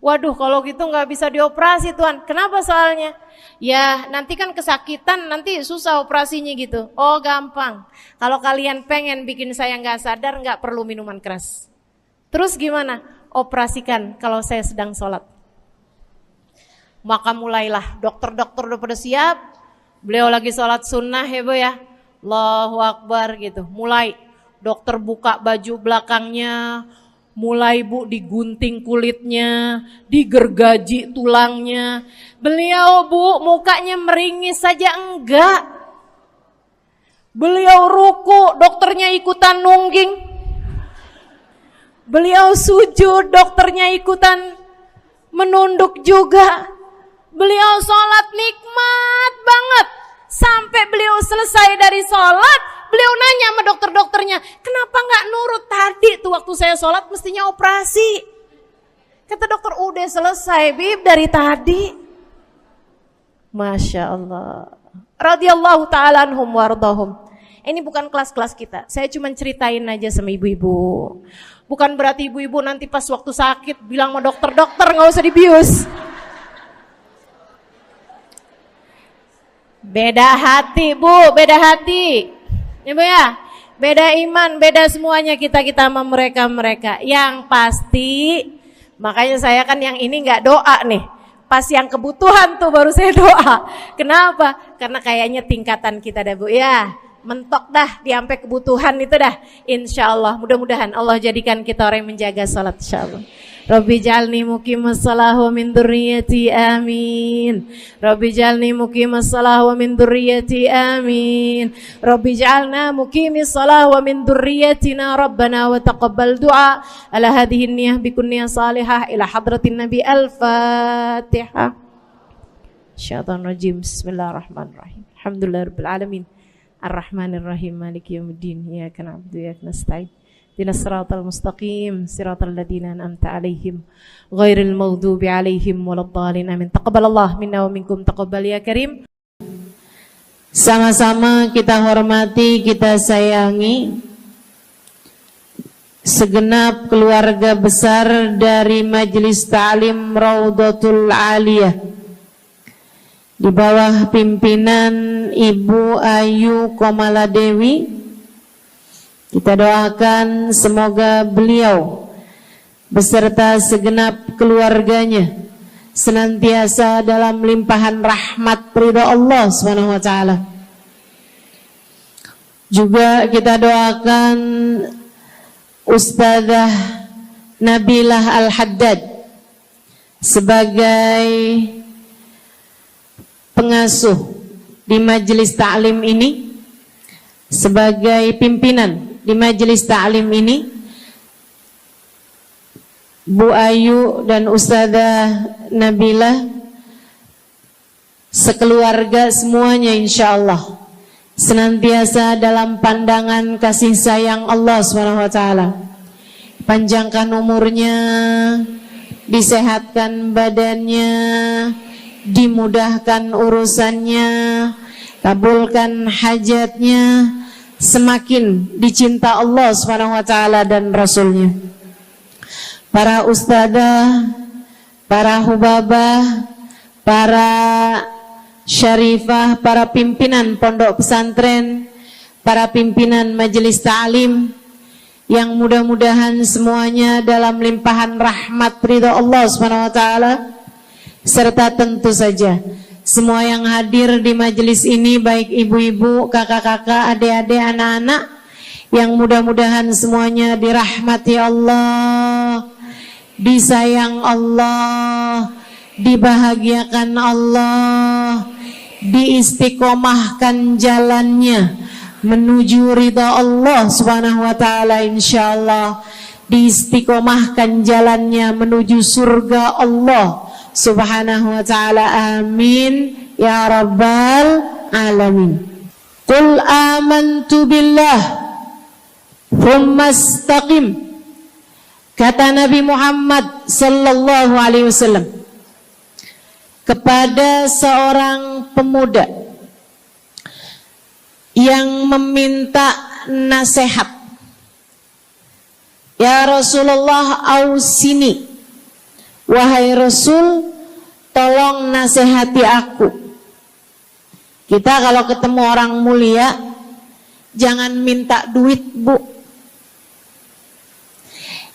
Waduh, kalau gitu nggak bisa dioperasi Tuan. Kenapa soalnya? Ya nanti kan kesakitan, nanti susah operasinya gitu. Oh gampang. Kalau kalian pengen bikin saya nggak sadar, nggak perlu minuman keras. Terus gimana? Operasikan kalau saya sedang sholat. Maka mulailah, dokter-dokter udah pada siap. Beliau lagi sholat sunnah ya Bu ya. Allahu Akbar gitu. Mulai dokter buka baju belakangnya. Mulai Bu digunting kulitnya, digergaji tulangnya. Beliau Bu mukanya meringis saja enggak. Beliau ruku, dokternya ikutan nungging. Beliau sujud, dokternya ikutan menunduk juga. Beliau sholat nikmat banget. Sampai beliau selesai dari sholat, beliau nanya sama dokter-dokternya, kenapa nggak nurut tadi tuh waktu saya sholat mestinya operasi? Kata dokter, udah selesai Bib dari tadi. Masya Allah. Radiyallahu ta'ala anhum wardahum. Ini bukan kelas-kelas kita, saya cuma ceritain aja sama ibu-ibu. Bukan berarti ibu-ibu nanti pas waktu sakit bilang sama dokter-dokter nggak usah dibius. Beda hati Bu, beda hati. Ya Bu ya, beda iman, beda semuanya kita sama mereka. Yang pasti, makanya saya kan yang ini nggak doa nih. Pas yang kebutuhan tuh baru saya doa. Kenapa? Karena kayaknya tingkatan kita dah Bu ya. Mentok dah, sampai kebutuhan itu dah. Insya Allah, mudah-mudahan Allah jadikan kita orang yang menjaga salat insya Allah. Rabbi jalni muqimas salah wa min dzurriyyati amin. Rabbi jalni muqimas salah wa min dzurriyyati amin. Rabbi jalna muqimis salah wa min dzurriyyatina rabbana wa taqabbal du'a. Ala hadhihi niyyah bikun niyyah salihah ila hadratin nabi al-fatihah. Syaitanir rajim. Bismillahirrahmanirrahim. Alhamdulillahirabbil alamin. Ar-Rahmanir-Rahim. Maliki yaumiddin. Iyyaka na'budu wa iyyaka nasta'in. Ihdinas siratal mustaqim, siratal ladzina an'amta 'alaihim, ghairil maghdubi 'alaihim waladdallin. Amin. Taqabbalallahu minna wa minkum, taqabbal ya karim. Sama-sama kita hormati, kita sayangi segenap keluarga besar dari Majelis Ta'lim Raudhatul Aliyah di bawah pimpinan Ibu Ayu Komaladewi Kita doakan semoga beliau beserta segenap keluarganya senantiasa dalam limpahan rahmat ridha Allah Subhanahu wa taala. Juga kita doakan Ustazah Nabilah Al-Haddad sebagai pengasuh di majelis ta'lim ini, sebagai pimpinan di majelis ta'lim ini, Bu Ayu dan Ustazah Nabilah sekeluarga semuanya insyaallah senantiasa dalam pandangan kasih sayang Allah SWT. Panjangkan umurnya, disehatkan badannya, dimudahkan urusannya, kabulkan hajatnya, semakin dicinta Allah SWT dan Rasulnya. Para ustadzah, para hubabah, para syarifah, para pimpinan pondok pesantren, para pimpinan majelis ta'lim, yang mudah-mudahan semuanya dalam limpahan rahmat ridha Allah SWT, serta tentu saja semua yang hadir di majelis ini, baik ibu-ibu, kakak-kakak, adik-adik, anak-anak, yang mudah-mudahan semuanya dirahmati Allah, disayang Allah, dibahagiakan Allah, diistiqomahkan jalannya menuju ridha Allah Subhanahu wa taala, insyaallah diistiqomahkan jalannya menuju surga Allah Subhanahu wa taala. Amin ya rabbal alamin. Qul amantu billah thumma istaqim, kata Nabi Muhammad sallallahu alaihi wasallam kepada seorang pemuda yang meminta nasihat, ya Rasulullah ausini, wahai Rasul tolong nasihati aku. Kita kalau ketemu orang mulia jangan minta duit, Bu.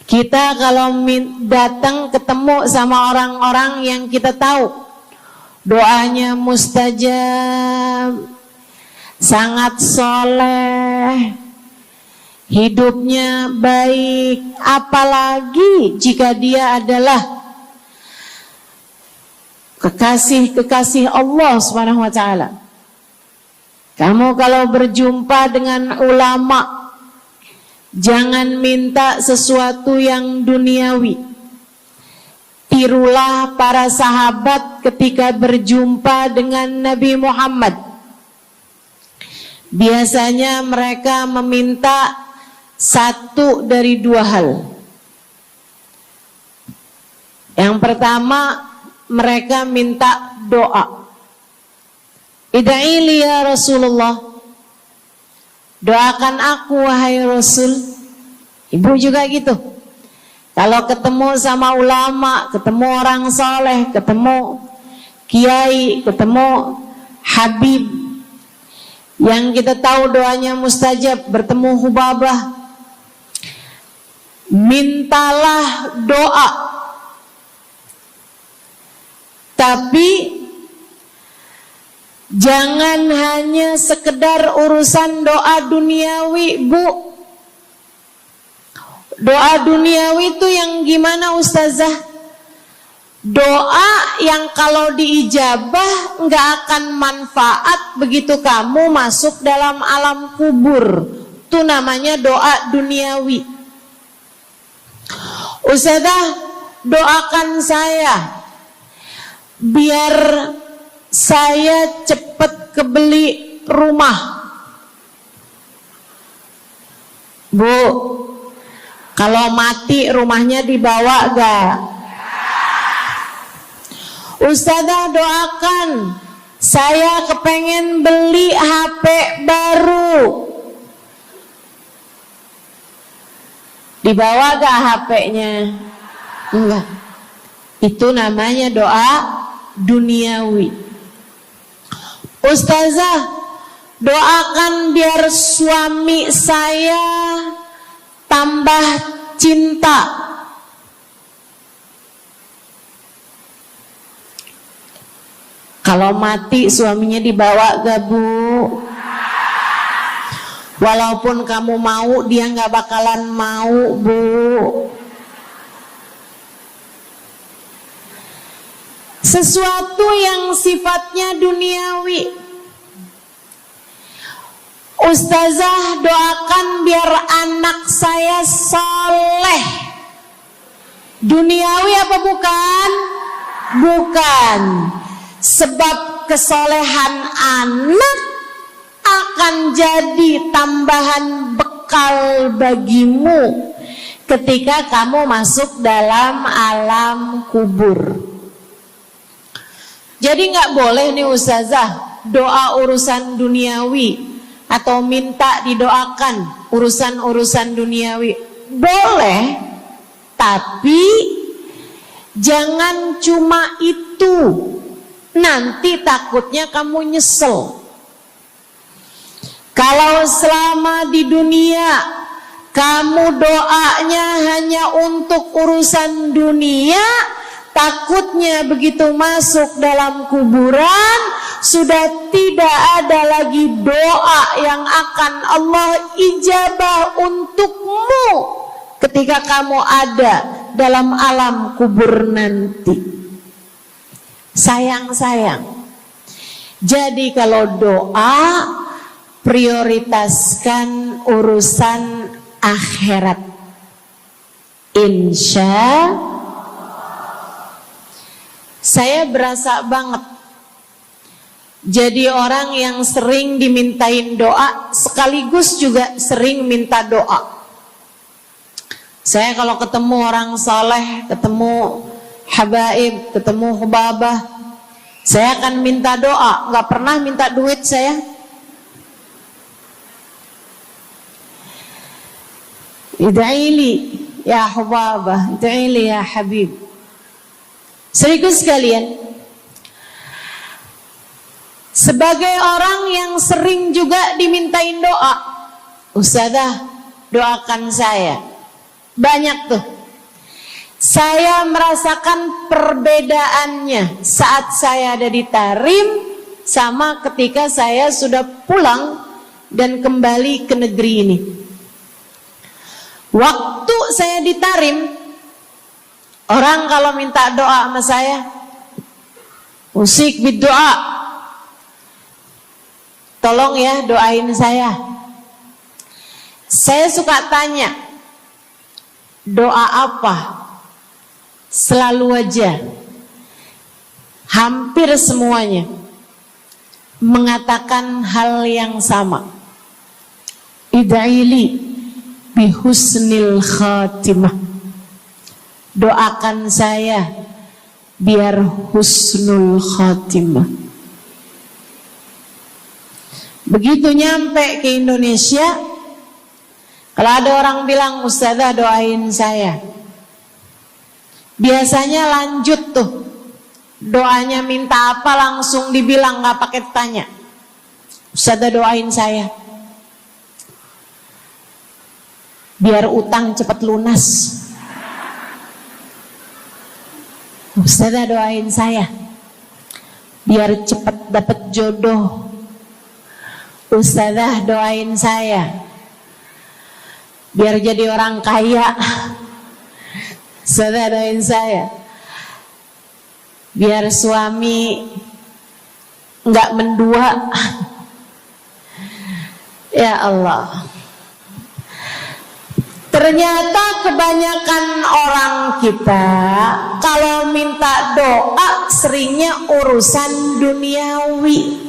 Kita kalau datang ketemu sama orang-orang yang kita tahu doanya mustajab, sangat soleh, hidupnya baik, apalagi jika dia adalah kekasih-kekasih Allah Subhanahu wa taala. Kamu kalau berjumpa dengan ulama, jangan minta sesuatu yang duniawi. Tirulah para sahabat ketika berjumpa dengan Nabi Muhammad. Biasanya mereka meminta satu dari dua hal. Yang pertama, mereka minta doa. Ida'ili ya Rasulullah, doakan aku wahai Rasul. Ibu juga gitu. Kalau ketemu sama ulama, ketemu orang soleh, ketemu kiai, ketemu habib yang kita tahu doanya mustajab, bertemu hubabah, mintalah doa. Tapi jangan hanya sekedar urusan doa duniawi, Bu. Doa duniawi itu yang gimana, Ustazah? Doa yang kalau diijabah nggak akan manfaat begitu kamu masuk dalam alam kubur. Itu namanya doa duniawi. Ustazah, doakan saya biar saya cepat kebeli rumah. Bu, kalau mati rumahnya dibawa gak? Ustazah, doakan saya kepengen beli HP baru. Dibawa gak HP-nya? Enggak. Itu namanya doa duniawi. Ustazah, Doakan biar suami saya tambah cinta. Kalau mati suaminya dibawa gak Bu? Walaupun kamu mau, dia gak bakalan mau Bu. Sesuatu yang sifatnya duniawi. Ustazah, doakan biar anak saya soleh. Duniawi apa bukan? Bukan. Sebab kesolehan anak akan jadi tambahan bekal bagimu ketika kamu masuk dalam alam kubur. Jadi gak boleh nih Ustazah doa urusan duniawi atau minta didoakan urusan-urusan duniawi. Boleh, tapi jangan cuma itu. Nanti takutnya kamu nyesel. Kalau selama di dunia kamu doanya hanya untuk urusan dunia, takutnya begitu masuk dalam kuburan sudah tidak ada lagi doa yang akan Allah ijabah untukmu ketika kamu ada dalam alam kubur nanti. Sayang-sayang. Jadi kalau doa, prioritaskan urusan akhirat. Insya saya berasa banget jadi orang yang sering dimintain doa sekaligus juga sering minta doa. Saya kalau ketemu orang saleh, ketemu habaib, ketemu hubabah, saya akan minta doa, nggak pernah minta duit saya. Ida'ili ya hubabah, ida'ili ya habib. Serius sekalian, sebagai orang yang sering juga dimintain doa, Ustazah doakan saya. Banyak tuh. Saya merasakan perbedaannya saat saya ada di Tarim sama ketika saya sudah pulang dan kembali ke negeri ini. Waktu saya di Tarim, orang kalau minta doa sama saya, usik berdoa, tolong ya doain saya. Saya suka tanya, doa apa? Selalu aja, hampir semuanya mengatakan hal yang sama. Ida'ili bihusnil khatimah. Doakan saya biar husnul khatimah. Begitu nyampe ke Indonesia, kalau ada orang bilang Ustazah doain saya, biasanya lanjut tuh doanya, minta apa langsung dibilang, nggak pakai tanya. Ustazah doain saya biar utang cepat lunas. Ustazah doain saya biar cepat dapat jodoh. Ustazah doain saya biar jadi orang kaya. Ustazah doain saya biar suami nggak mendua. Ya Allah, ternyata kebanyakan orang kita kalau minta doa seringnya urusan duniawi.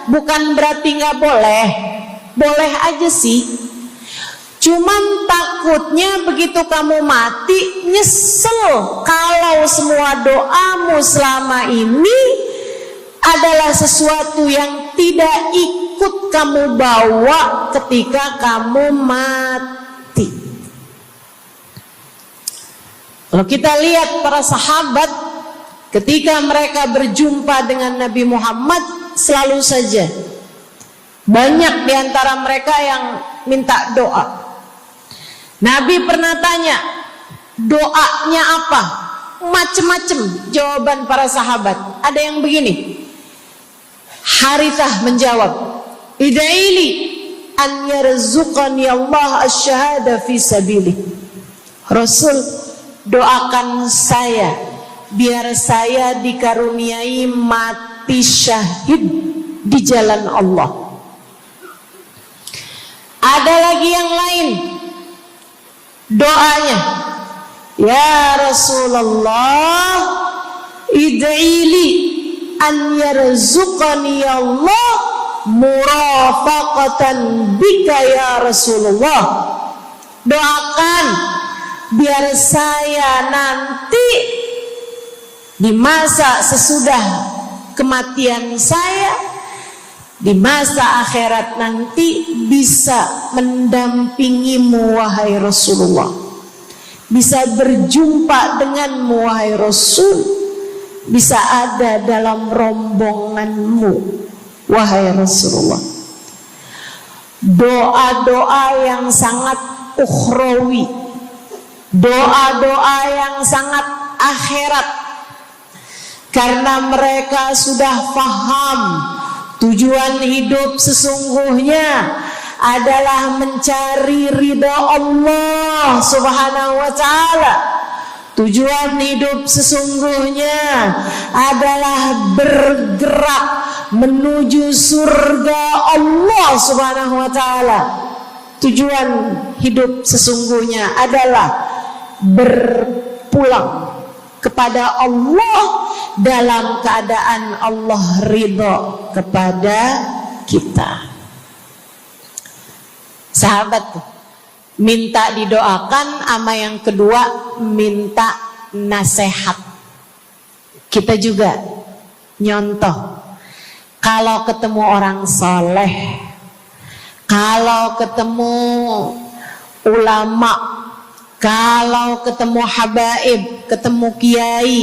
Bukan berarti nggak boleh, boleh aja sih. Cuman takutnya begitu kamu mati nyesel kalau semua doamu selama ini adalah sesuatu yang tidak ikut kamu bawa ketika kamu mati. Kalau kita lihat para sahabat ketika mereka berjumpa dengan Nabi Muhammad, selalu saja banyak di antara mereka yang minta doa. Nabi pernah tanya, doanya apa? Macem-macem jawaban para sahabat. Ada yang begini, Harithah menjawab, ida'ili an yarzuqani Allah asyhada fi sabilih. Rasul, doakan saya biar saya dikaruniai mati syahid di jalan Allah. Ada lagi yang lain doanya, ya Rasulullah, id'ili an yarzuqani Allah murafaqatan bika ya Rasulullah. Doakan biar saya nanti di masa sesudah kematian saya, di masa akhirat nanti, bisa mendampingimu wahai Rasulullah, bisa berjumpa denganmu wahai Rasul, bisa ada dalam rombonganmu wahai Rasulullah. Doa-doa yang sangat ukhrawi, doa-doa yang sangat akhirat, karena mereka sudah faham tujuan hidup sesungguhnya adalah mencari ridha Allah Subhanahu wa ta'ala. Tujuan hidup sesungguhnya adalah bergerak menuju surga Allah Subhanahu wa ta'ala. Tujuan hidup sesungguhnya adalah berpulang kepada Allah dalam keadaan Allah ridha kepada kita. Sahabat, minta didoakan, ama yang kedua minta nasihat. Kita juga nyontoh, kalau ketemu orang soleh, kalau ketemu ulama, kalau ketemu habaib, ketemu kiai,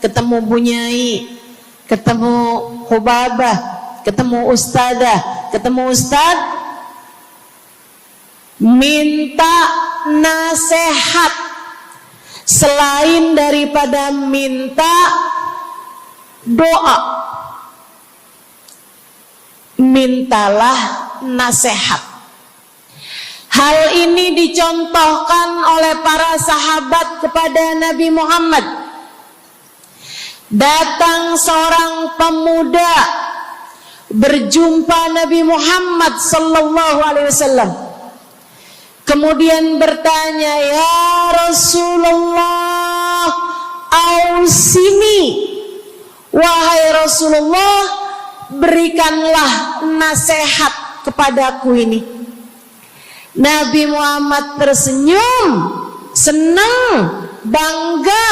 ketemu bunyai, ketemu hubabah, ketemu ustadzah, ketemu ustad, minta nasihat. Selain daripada minta doa, mintalah nasihat. Hal ini dicontohkan oleh para sahabat kepada Nabi Muhammad. Datang seorang pemuda berjumpa Nabi Muhammad sallallahu alaihi wasallam. Kemudian bertanya, ya Rasulullah, ausini, wahai Rasulullah, berikanlah nasihat kepadaku ini. Nabi Muhammad tersenyum, senang, bangga,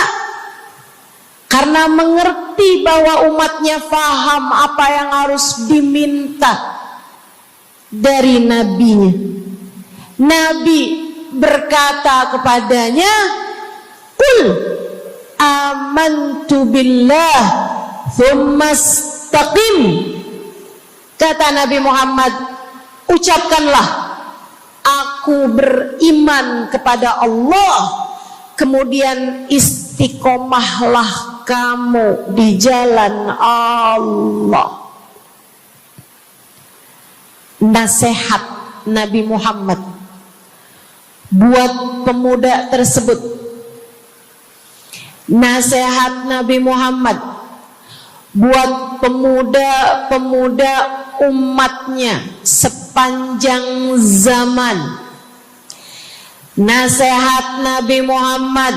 karena mengerti bahwa umatnya faham apa yang harus diminta dari nabinya. Nabi berkata kepadanya, qul amantu billah thumma istaqim. Kata Nabi Muhammad, ucapkanlah, aku beriman kepada Allah, kemudian istiqomahlah kamu di jalan Allah. Nasihat Nabi Muhammad buat pemuda tersebut, nasihat Nabi Muhammad buat pemuda-pemuda umatnya sepanjang zaman. Nasihat Nabi Muhammad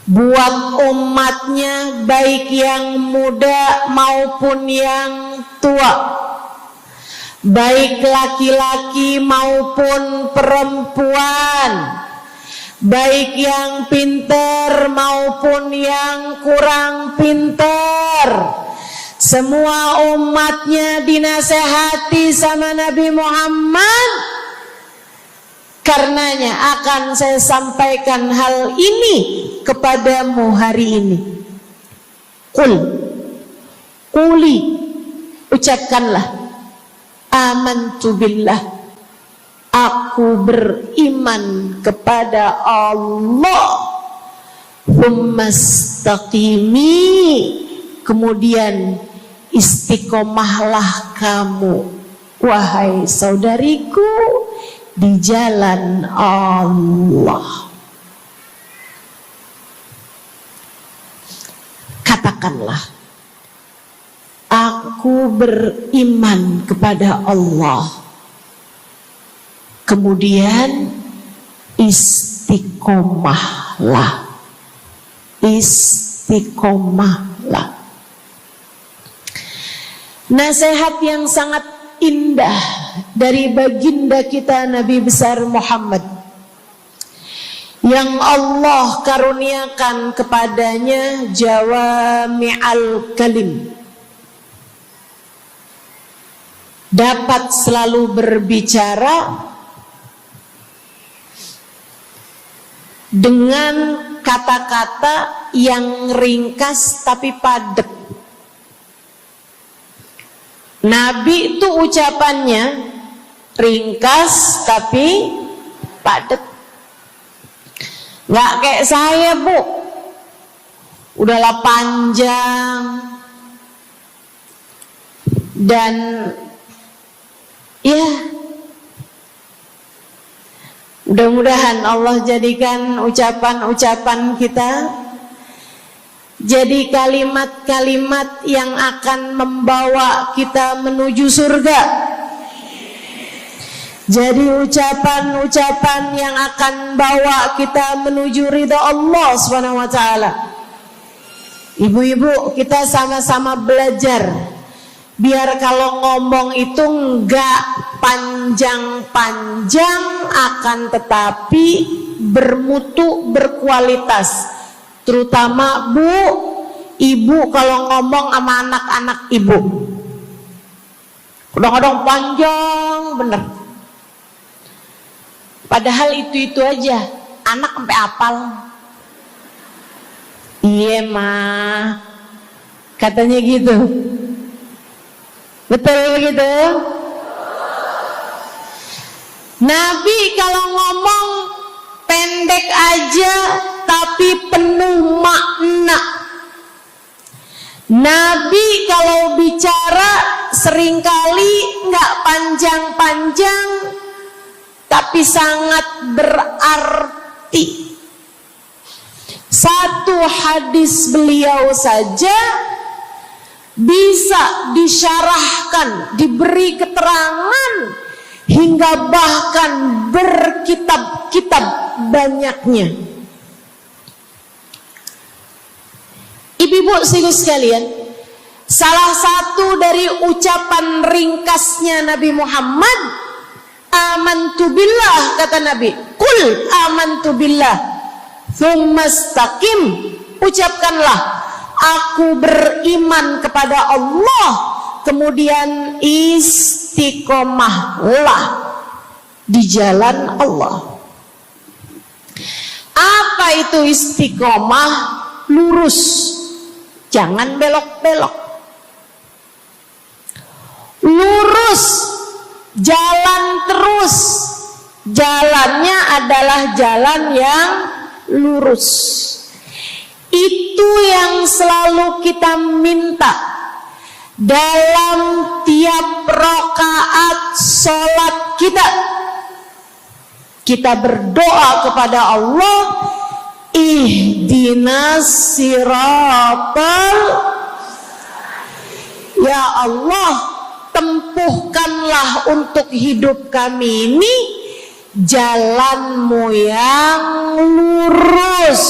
buat umatnya, baik yang muda maupun yang tua, baik laki-laki maupun perempuan, baik yang pintar maupun yang kurang pintar. Semua umatnya dinasehati sama Nabi Muhammad. Karenanya akan saya sampaikan hal ini kepadamu hari ini. Quli, ucapkanlah, amantu billah, aku beriman kepada Allah. Tsumastaqimi, kemudian istiqomahlah kamu, wahai saudariku, di jalan Allah. Katakanlah, aku beriman kepada Allah. Kemudian istiqomahlah. Istiqomahlah. Nasihat yang sangat indah dari baginda kita Nabi besar Muhammad, yang Allah karuniakan kepadanya jawami'al kalim, dapat selalu berbicara dengan kata-kata yang ringkas tapi padat. Nabi itu ucapannya ringkas tapi padat. Nggak kayak saya, Bu, udahlah panjang dan ya, mudah-mudahan Allah jadikan ucapan-ucapan kita jadi kalimat-kalimat yang akan membawa kita menuju surga. Jadi ucapan-ucapan yang akan bawa kita menuju ridha Allah Subhanahu wa taala. Ibu-ibu, kita sama-sama belajar biar kalau ngomong itu enggak panjang-panjang, akan tetapi bermutu, berkualitas. Terutama Bu, ibu kalau ngomong sama anak-anak ibu, kadang-kadang panjang bener. Padahal itu aja, anak sampai hafal. Iya mah, katanya gitu. Betul gitu? Nabi kalau ngomong pendek aja tapi penuh makna. Nabi kalau bicara seringkali nggak panjang-panjang tapi sangat berarti. Satu hadis beliau saja bisa disyarahkan, diberi keterangan, hingga bahkan berkitab-kitab banyaknya. Ibu-ibu sekalian, salah satu dari ucapan ringkasnya Nabi Muhammad, amantu billah, kata Nabi, qul amantu billah, tsumastaqim, ucapkanlah, aku beriman kepada Allah, kemudian istiqomahlah di jalan Allah. Apa itu istiqomah? Lurus, jangan belok-belok. Lurus, jalan terus. Jalannya adalah jalan yang lurus. Itu yang selalu kita minta dalam tiap rakaat sholat kita. Kita berdoa kepada Allah, ihdinas siratal, ya Allah, tempuhkanlah untuk hidup kami ini jalanmu yang lurus.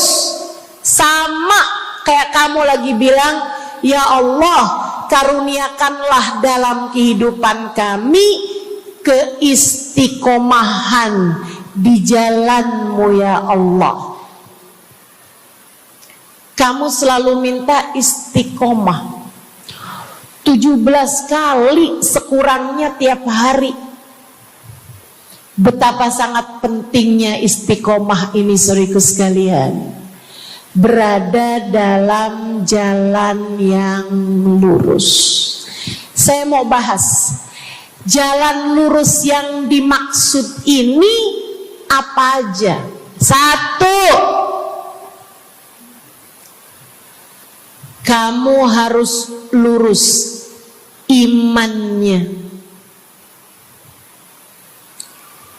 Sama kayak kamu lagi bilang, ya Allah, karuniakanlah dalam kehidupan kami keistiqomahan di jalanmu ya Allah. Kamu selalu minta istiqomah 17 kali sekurangnya tiap hari. Betapa sangat pentingnya istiqomah ini, saudaraku sekalian. berada dalam jalan yang lurus. Saya mau bahas jalan lurus yang dimaksud ini apa aja. 1, kamu harus lurus imannya.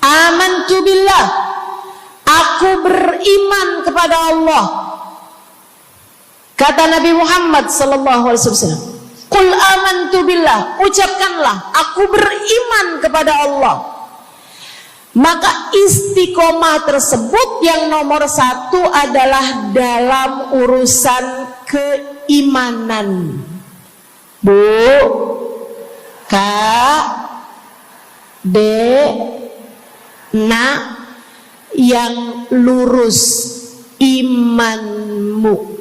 Amantu billah, aku beriman kepada Allah. Kata Nabi Muhammad sallallahu alaihi wasallam, "Qul amantu billah," ucapkanlah, aku beriman kepada Allah. Maka istiqomah tersebut yang nomor 1 adalah dalam urusan keimanan. Bu, Kak, Dek, Nak, yang lurus imanmu.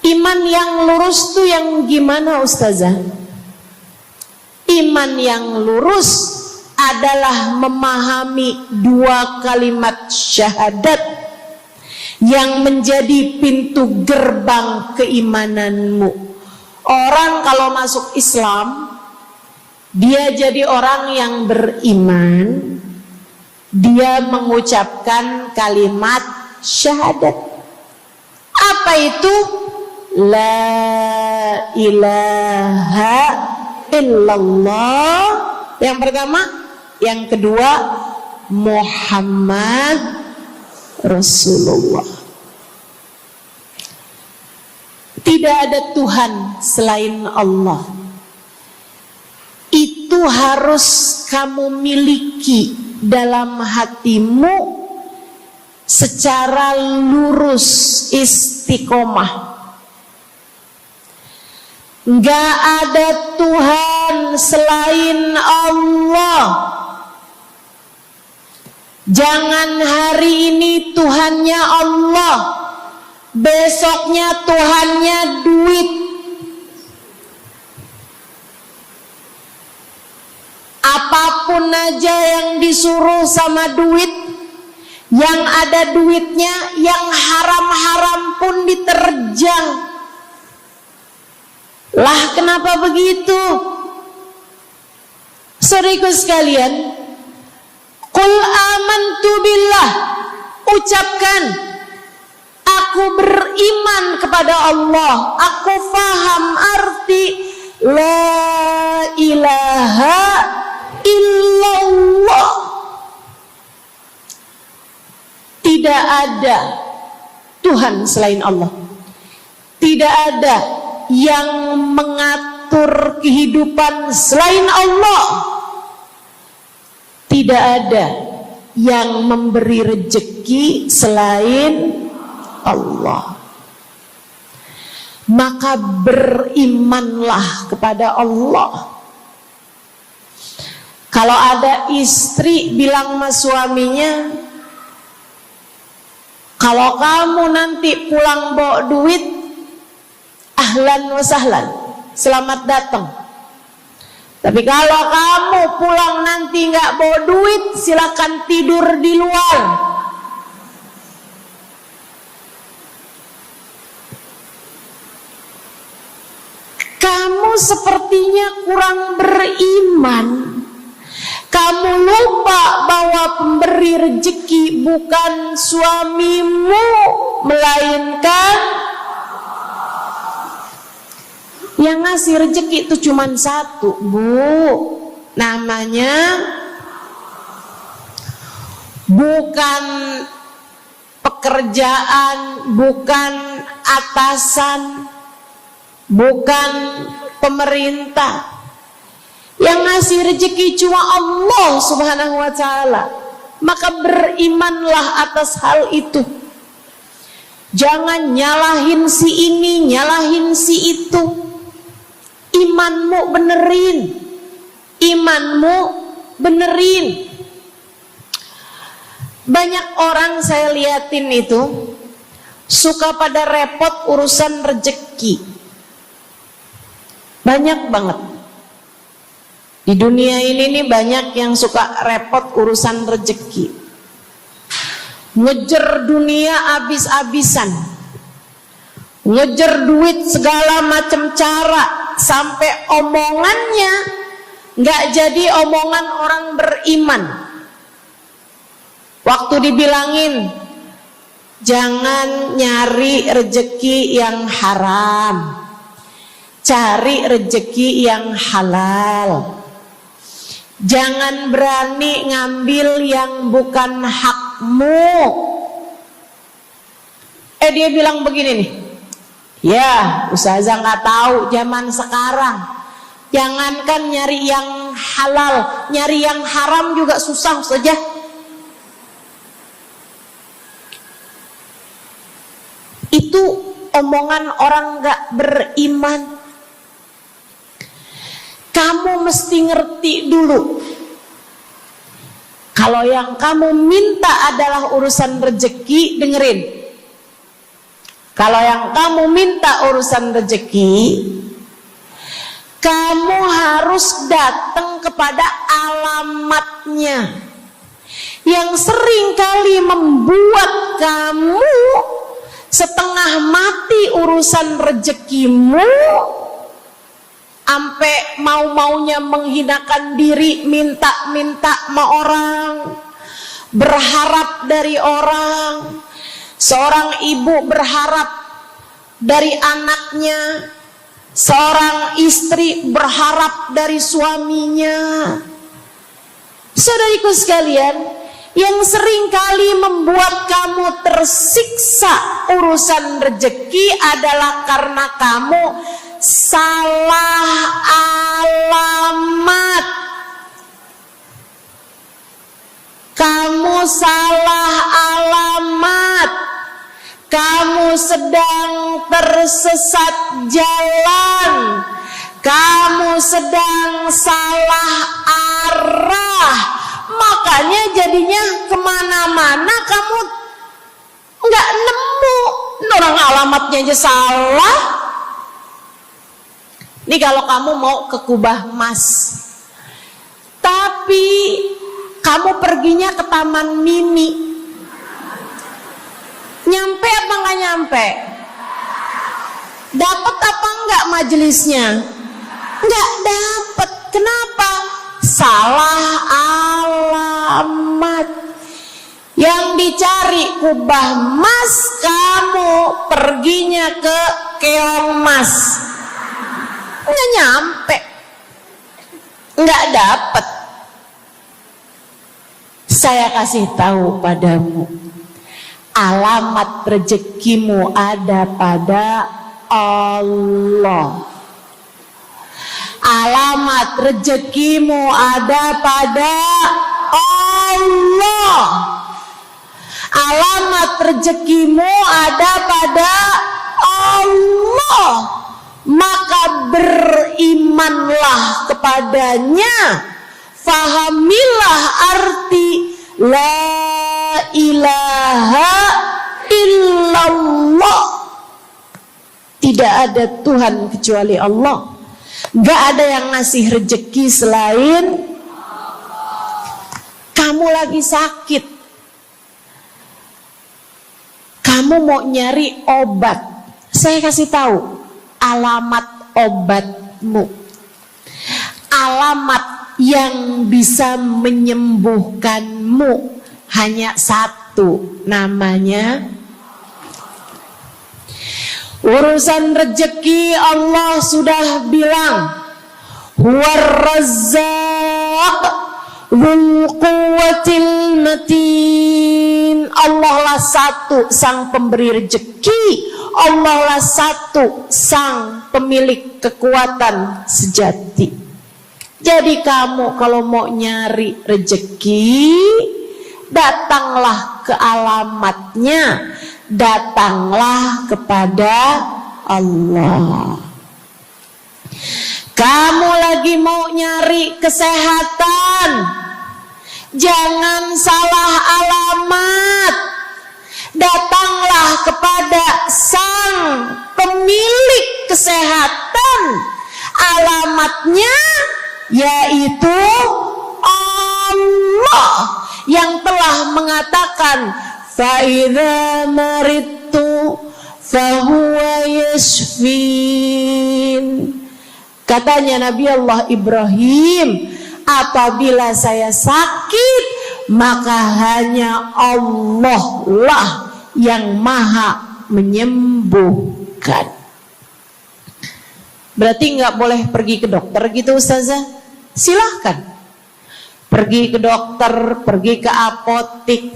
Iman yang lurus tuh yang gimana, Ustazah? Iman yang lurus adalah memahami 2 kalimat syahadat yang menjadi pintu gerbang keimananmu. Orang kalau masuk Islam, dia jadi orang yang beriman, dia mengucapkan kalimat syahadat. Apa itu? La ilaha illallah. Yang pertama. Yang kedua, Muhammad Rasulullah. Tidak ada Tuhan selain Allah. Itu harus kamu miliki dalam hatimu secara lurus, istiqomah. Gak ada Tuhan selain Allah. Jangan hari ini Tuhannya Allah, besoknya Tuhannya duit. Apapun aja yang disuruh sama duit, yang ada duitnya, yang haram-haram pun diterjang. Lah kenapa begitu? Saudaraku sekalian, Qul amantu billah, ucapkan, aku beriman kepada Allah. Aku faham arti la ilaha illallah. Tidak ada Tuhan selain Allah. Tidak ada yang mengatur kehidupan selain Allah. Tidak ada yang memberi rezeki selain Allah. Maka berimanlah kepada Allah. Kalau ada istri bilang sama suaminya, kalau kamu nanti pulang bawa duit, ahlan wa sahlan, selamat datang. Tapi kalau kamu pulang nanti nggak bawa duit, silakan tidur di luar. Kamu sepertinya kurang beriman. Kamu lupa bahwa pemberi rezeki bukan suamimu, melainkan yang ngasih rezeki itu cuma satu, Bu. Namanya bukan pekerjaan, bukan atasan, bukan pemerintah. Yang ngasih rezeki cuma Allah Subhanahu wa ta'ala. Maka berimanlah atas hal itu. Jangan nyalahin si ini, nyalahin si itu. Imanmu benerin. Imanmu benerin. Banyak orang saya liatin itu suka pada repot urusan rezeki. Banyak banget. Di dunia ini nih banyak yang suka repot urusan rezeki. ngejar dunia abis-abisan, ngejar duit segala macam cara, sampai omongannya nggak jadi omongan orang beriman. Waktu dibilangin jangan nyari rejeki yang haram, cari rejeki yang halal. Jangan berani ngambil yang bukan hakmu. Dia bilang begini nih, ya ustazah nggak tahu zaman sekarang, jangankan nyari yang halal, nyari yang haram juga susah saja. Itu omongan orang nggak beriman. Kamu mesti ngerti dulu, kalau yang kamu minta adalah urusan rezeki, dengerin. Kalau yang kamu minta urusan rezeki, kamu harus datang kepada alamatnya. Yang sering kali membuat kamu setengah mati urusan rezekimu, sampai mau-maunya menghinakan diri, minta-minta sama orang, berharap dari orang. Seorang ibu berharap dari anaknya, seorang istri berharap dari suaminya. Saudariku sekalian, yang sering kali membuat kamu tersiksa urusan rezeki adalah karena kamu salah alamat. Kamu salah alamat. Kamu sedang tersesat jalan. Kamu sedang salah arah. Makanya jadinya kemana-mana kamu nggak nemu. Orang alamatnya aja salah. Ini kalau kamu mau ke Kubah Mas, tapi kamu perginya ke Taman Mini, nyampe apa nggak nyampe? Dapat apa enggak majelisnya? Nggak dapat. Kenapa? Salah alamat. Yang dicari Kubah Mas, kamu perginya ke Keong Mas. Nggak nyampe, nggak dapat. Saya kasih tahu padamu, alamat rezekimu ada pada Allah. Alamat rezekimu ada pada Allah. Alamat rezekimu ada pada Allah. Maka berimanlah kepadanya, fahamilah arti la ilaha illallah. Tidak ada Tuhan kecuali Allah. Gak ada yang ngasih rezeki selain kamu. Lagi sakit, kamu mau nyari obat, saya kasih tahu alamat obatmu. Alamat yang bisa menyembuhkanmu hanya satu, namanya urusan rezeki. Allah sudah bilang, huwar razzaq dzul quwwatil matin. Allah lah satu sang pemberi rezeki. Allah lah satu sang pemilik kekuatan sejati. Jadi kamu kalau mau nyari rezeki, datanglah ke alamatnya, datanglah kepada Allah. Kamu lagi mau nyari kesehatan, jangan salah alamat. Datanglah kepada sang pemilik kesehatan. Alamatnya yaitu Allah yang telah mengatakan, fa idza maridtu fa huwa yashfin. Katanya Nabi Allah Ibrahim, apabila saya sakit, maka hanya Allah lah yang maha menyembuhkan. Berarti nggak boleh pergi ke dokter gitu Ustazah? Silahkan pergi ke dokter, pergi ke apotik,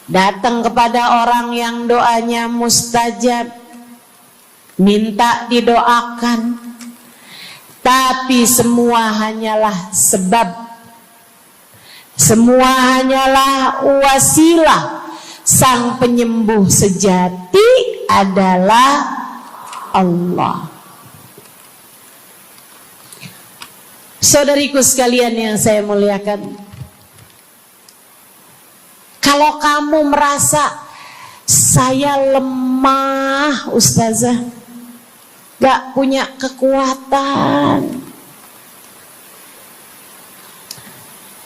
datang kepada orang yang doanya mustajab, minta didoakan. Tapi semua hanyalah sebab, semua hanyalah wasilah. Sang penyembuh sejati adalah Allah. Saudariku sekalian yang saya muliakan, kalau kamu merasa saya lemah Ustazah, gak punya kekuatan,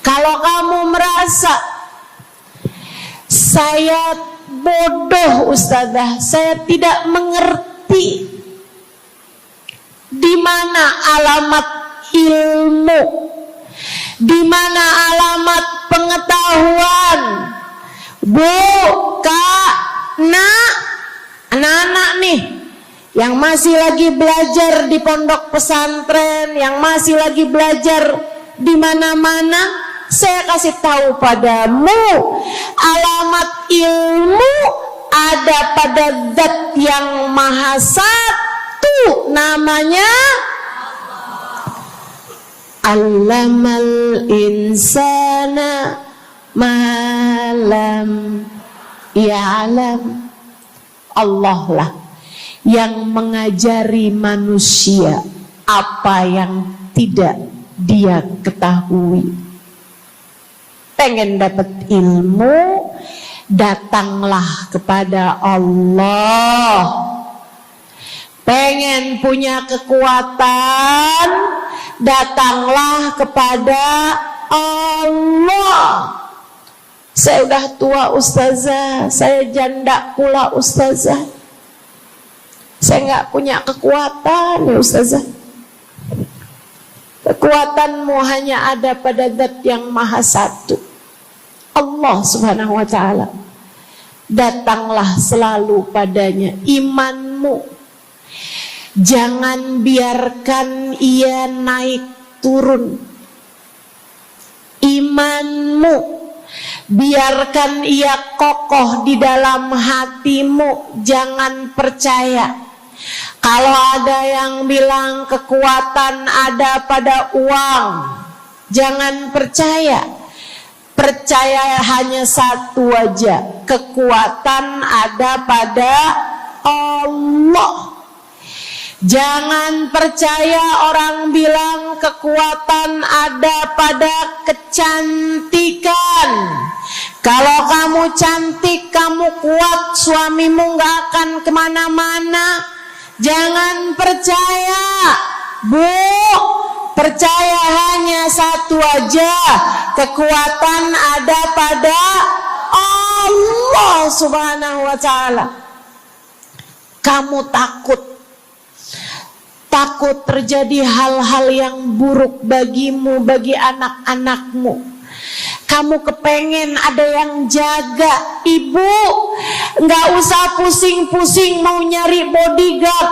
kalau kamu merasa saya bodoh Ustazah, saya tidak mengerti di mana alamat ilmu, di mana alamat pengetahuan. Bu, Kak, Nak, anak-anak nih yang masih lagi belajar di pondok pesantren, yang masih lagi belajar di mana-mana, saya kasih tahu padamu, alamat ilmu ada pada Zat yang Maha Satu, namanya Allamal insana malam ya'lam. Allah lah yang mengajari manusia apa yang tidak dia ketahui. Pengen dapat ilmu, datanglah kepada Allah. Pengen punya kekuatan, datanglah kepada Allah. Saya udah tua Ustazah, saya janda pula Ustazah, saya nggak punya kekuatan ya Ustazah. Kekuatanmu hanya ada pada Zat yang Maha Satu, Allah Subhanahu wa Ta'ala. Datanglah selalu padanya. Imanmu jangan biarkan ia naik turun. Imanmu biarkan ia kokoh di dalam hatimu. Jangan percaya kalau ada yang bilang kekuatan ada pada uang. Jangan percaya. Percaya hanya satu aja, kekuatan ada pada Allah. Jangan percaya orang bilang kekuatan ada pada kecantikan. Kalau kamu cantik, kamu kuat, suamimu gak akan kemana-mana. Jangan percaya, Bu. Percaya hanya satu aja, kekuatan ada pada Allah Subhanahu wa Ta'ala. Kamu takut terjadi hal-hal yang buruk bagimu, bagi anak-anakmu. Kamu kepengen ada yang jaga. Ibu, gak usah pusing-pusing mau nyari bodyguard,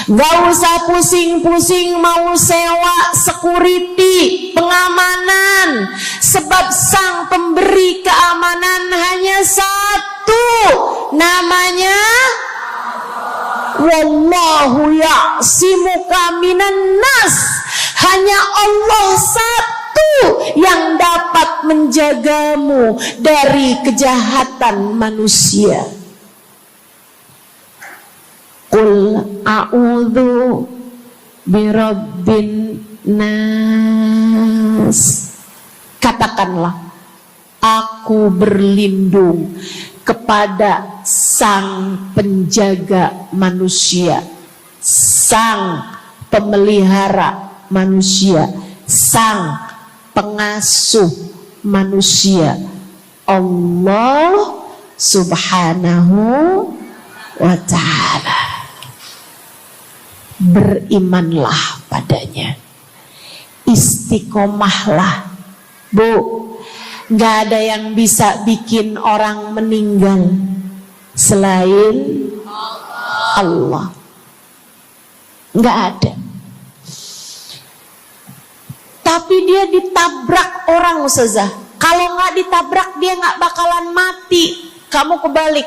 gak usah pusing-pusing mau sewa security, pengamanan. Sebab sang pemberi keamanan hanya satu, namanya Wallahu ya'simuka minan nas. Hanya Allah satu yang dapat menjagamu dari kejahatan manusia. Qul a'udzu birabbin nas. Katakanlah, aku berlindung kepada sang penjaga manusia, sang pemelihara manusia, sang pengasuh manusia. Allah Subhanahu wa ta'ala. Berimanlah padanya, istiqomahlah. Bu, gak ada yang bisa bikin orang meninggal selain Allah. Gak ada. Tapi dia ditabrak orang, Ustazah. Kalau gak ditabrak dia gak bakalan mati. Kamu kebalik.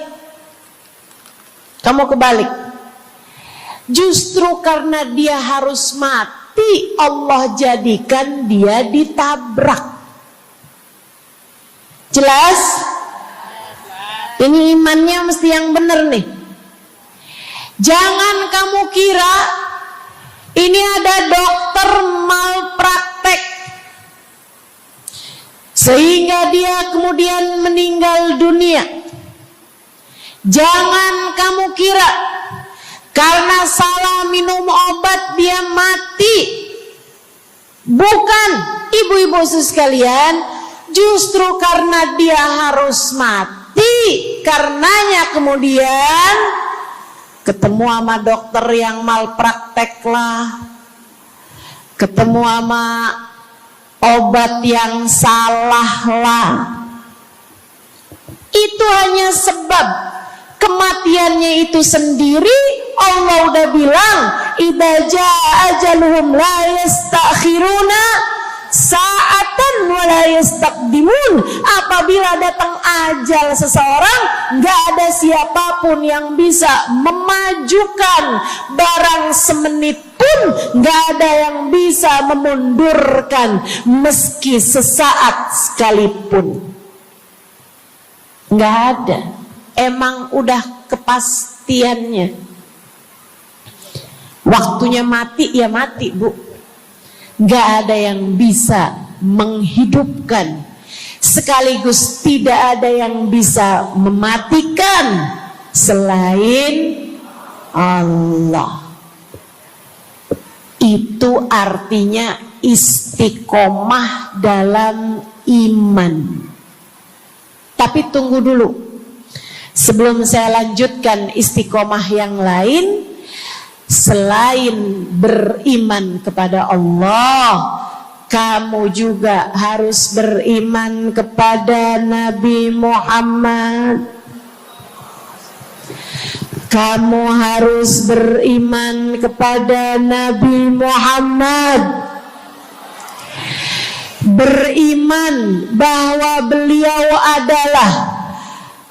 Justru karena dia harus mati, Allah jadikan dia ditabrak. Jelas? Ini imannya mesti yang benar nih. Jangan kamu kira ini ada dokter malpraktek sehingga dia kemudian meninggal dunia. Jangan kamu kira karena salah minum obat dia mati. Bukan, ibu-ibu sekalian, justru karena dia harus mati, karenanya kemudian ketemu sama dokter yang malpraktek lah, ketemu sama obat yang salah lah. Itu hanya sebab kematiannya itu sendiri. Allah udah bilang, idza jaa ajaluhum la yastakhiruna sa'atan wa la yastaqdimun. Apabila datang ajal seseorang, enggak ada siapapun yang bisa memajukan barang semenit pun, enggak ada yang bisa memundurkan meski sesaat sekalipun. Enggak ada. Emang udah kepastiannya. Waktunya mati ya mati, Bu. Gak ada yang bisa menghidupkan, sekaligus tidak ada yang bisa mematikan selain Allah. Itu artinya istiqomah dalam iman. Tapi tunggu dulu, sebelum saya lanjutkan istiqomah yang lain. Selain beriman kepada Allah, kamu juga harus beriman kepada Nabi Muhammad. Kamu harus beriman kepada Nabi Muhammad. Beriman bahwa beliau adalah,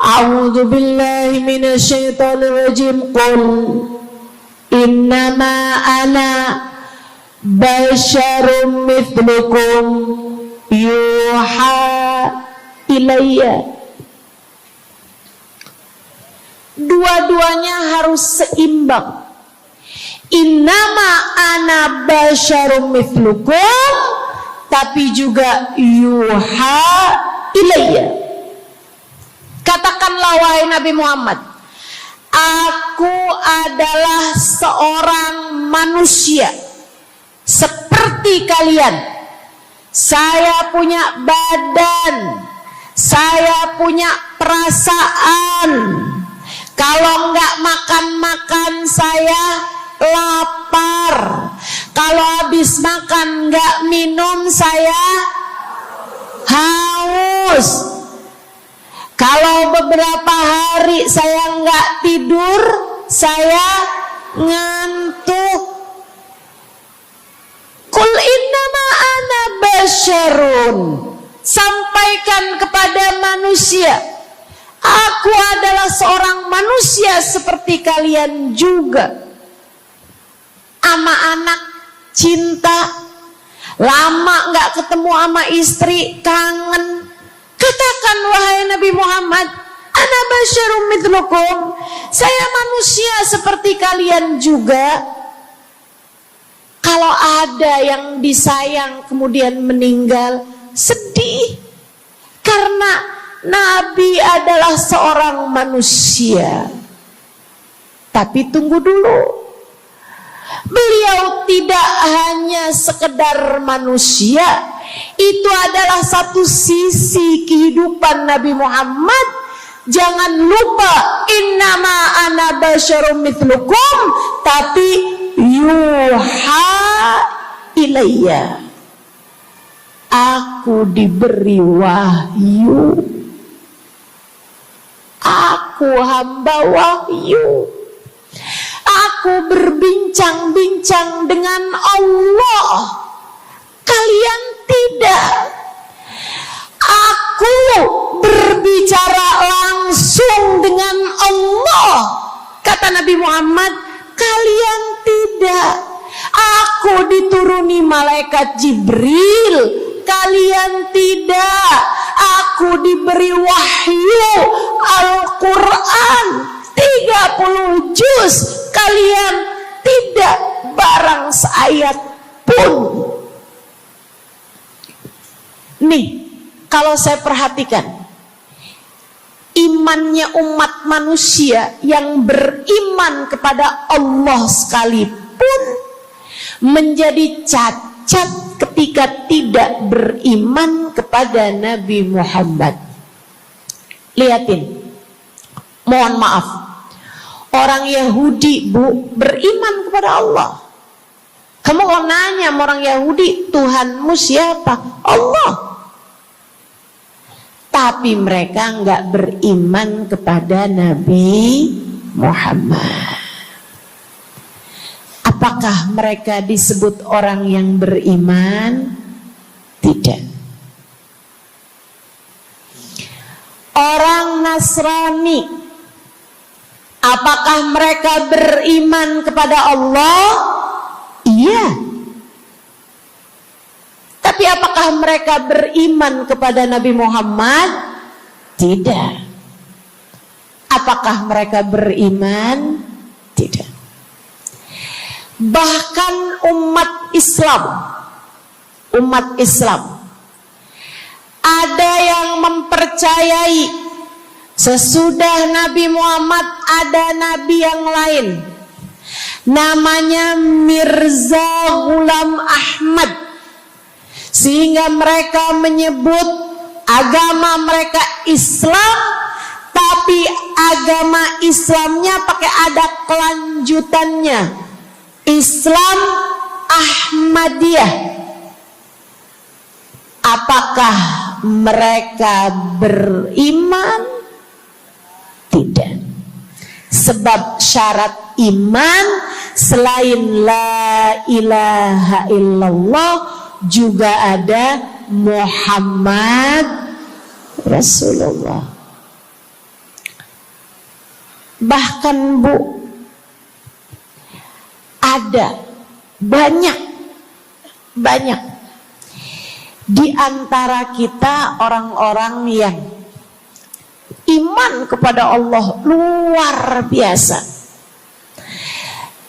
a'udzubillahi minasyaitonirrajim, qul innama ana basyarum mithlukum yuha ilayya. Dua-duanya harus seimbang. Innama ana basyarum mithlukum, tapi juga yuha ilayya. Katakanlah wahai Nabi Muhammad, aku adalah seorang manusia seperti kalian. Saya punya badan, saya punya perasaan. Kalau nggak makan-makan saya lapar. Kalau habis makan nggak minum saya haus. Kalau beberapa hari saya nggak tidur, saya ngantuk. Qul innama ana basyarun. Sampaikan kepada manusia, aku adalah seorang manusia seperti kalian juga. Sama anak cinta, lama nggak ketemu sama istri, kangen. Katakan wahai Nabi Muhammad, ana basyarum mithlukum, saya manusia seperti kalian juga. Kalau ada yang disayang kemudian meninggal, sedih. Karena Nabi adalah seorang manusia. Tapi tunggu dulu, beliau tidak hanya sekedar manusia, Itu adalah satu sisi kehidupan Nabi Muhammad. Jangan lupa, innama ana basyarum mithlukum, tapi yuha ilayya, aku diberi wahyu, aku hamba wahyu, aku berbincang-bincang dengan Allah, kalian tidak. Aku berbicara langsung dengan Allah, kata Nabi Muhammad, kalian tidak. Aku dituruni malaikat Jibril, kalian tidak. Aku diberi wahyu Al-Quran 30 juz, kalian tidak barang seayat pun. Nih, kalau saya perhatikan, imannya umat manusia yang beriman kepada Allah sekalipun menjadi cacat ketika tidak beriman kepada Nabi Muhammad. Lihatin, mohon maaf, orang Yahudi, Bu, beriman kepada Allah. Kamu kalau nanya sama orang Yahudi, Tuhanmu siapa? Allah. Tapi mereka enggak beriman kepada Nabi Muhammad. Apakah mereka disebut orang yang beriman? Tidak. Orang Nasrani, apakah mereka beriman kepada Allah? Iya. Tapi apakah mereka beriman kepada Nabi Muhammad? Tidak. Apakah mereka beriman? Tidak. Bahkan umat Islam ada yang mempercayai sesudah Nabi Muhammad ada nabi yang lain, namanya Mirza Ghulam Ahmad, sehingga mereka menyebut agama mereka Islam, tapi agama Islamnya pakai ada kelanjutannya, Islam Ahmadiyah. Apakah mereka beriman? Tidak. Sebab syarat iman selain la ilaha illallah juga ada Muhammad Rasulullah. Bahkan, Bu, ada banyak di antara kita orang-orang yang iman kepada Allah luar biasa,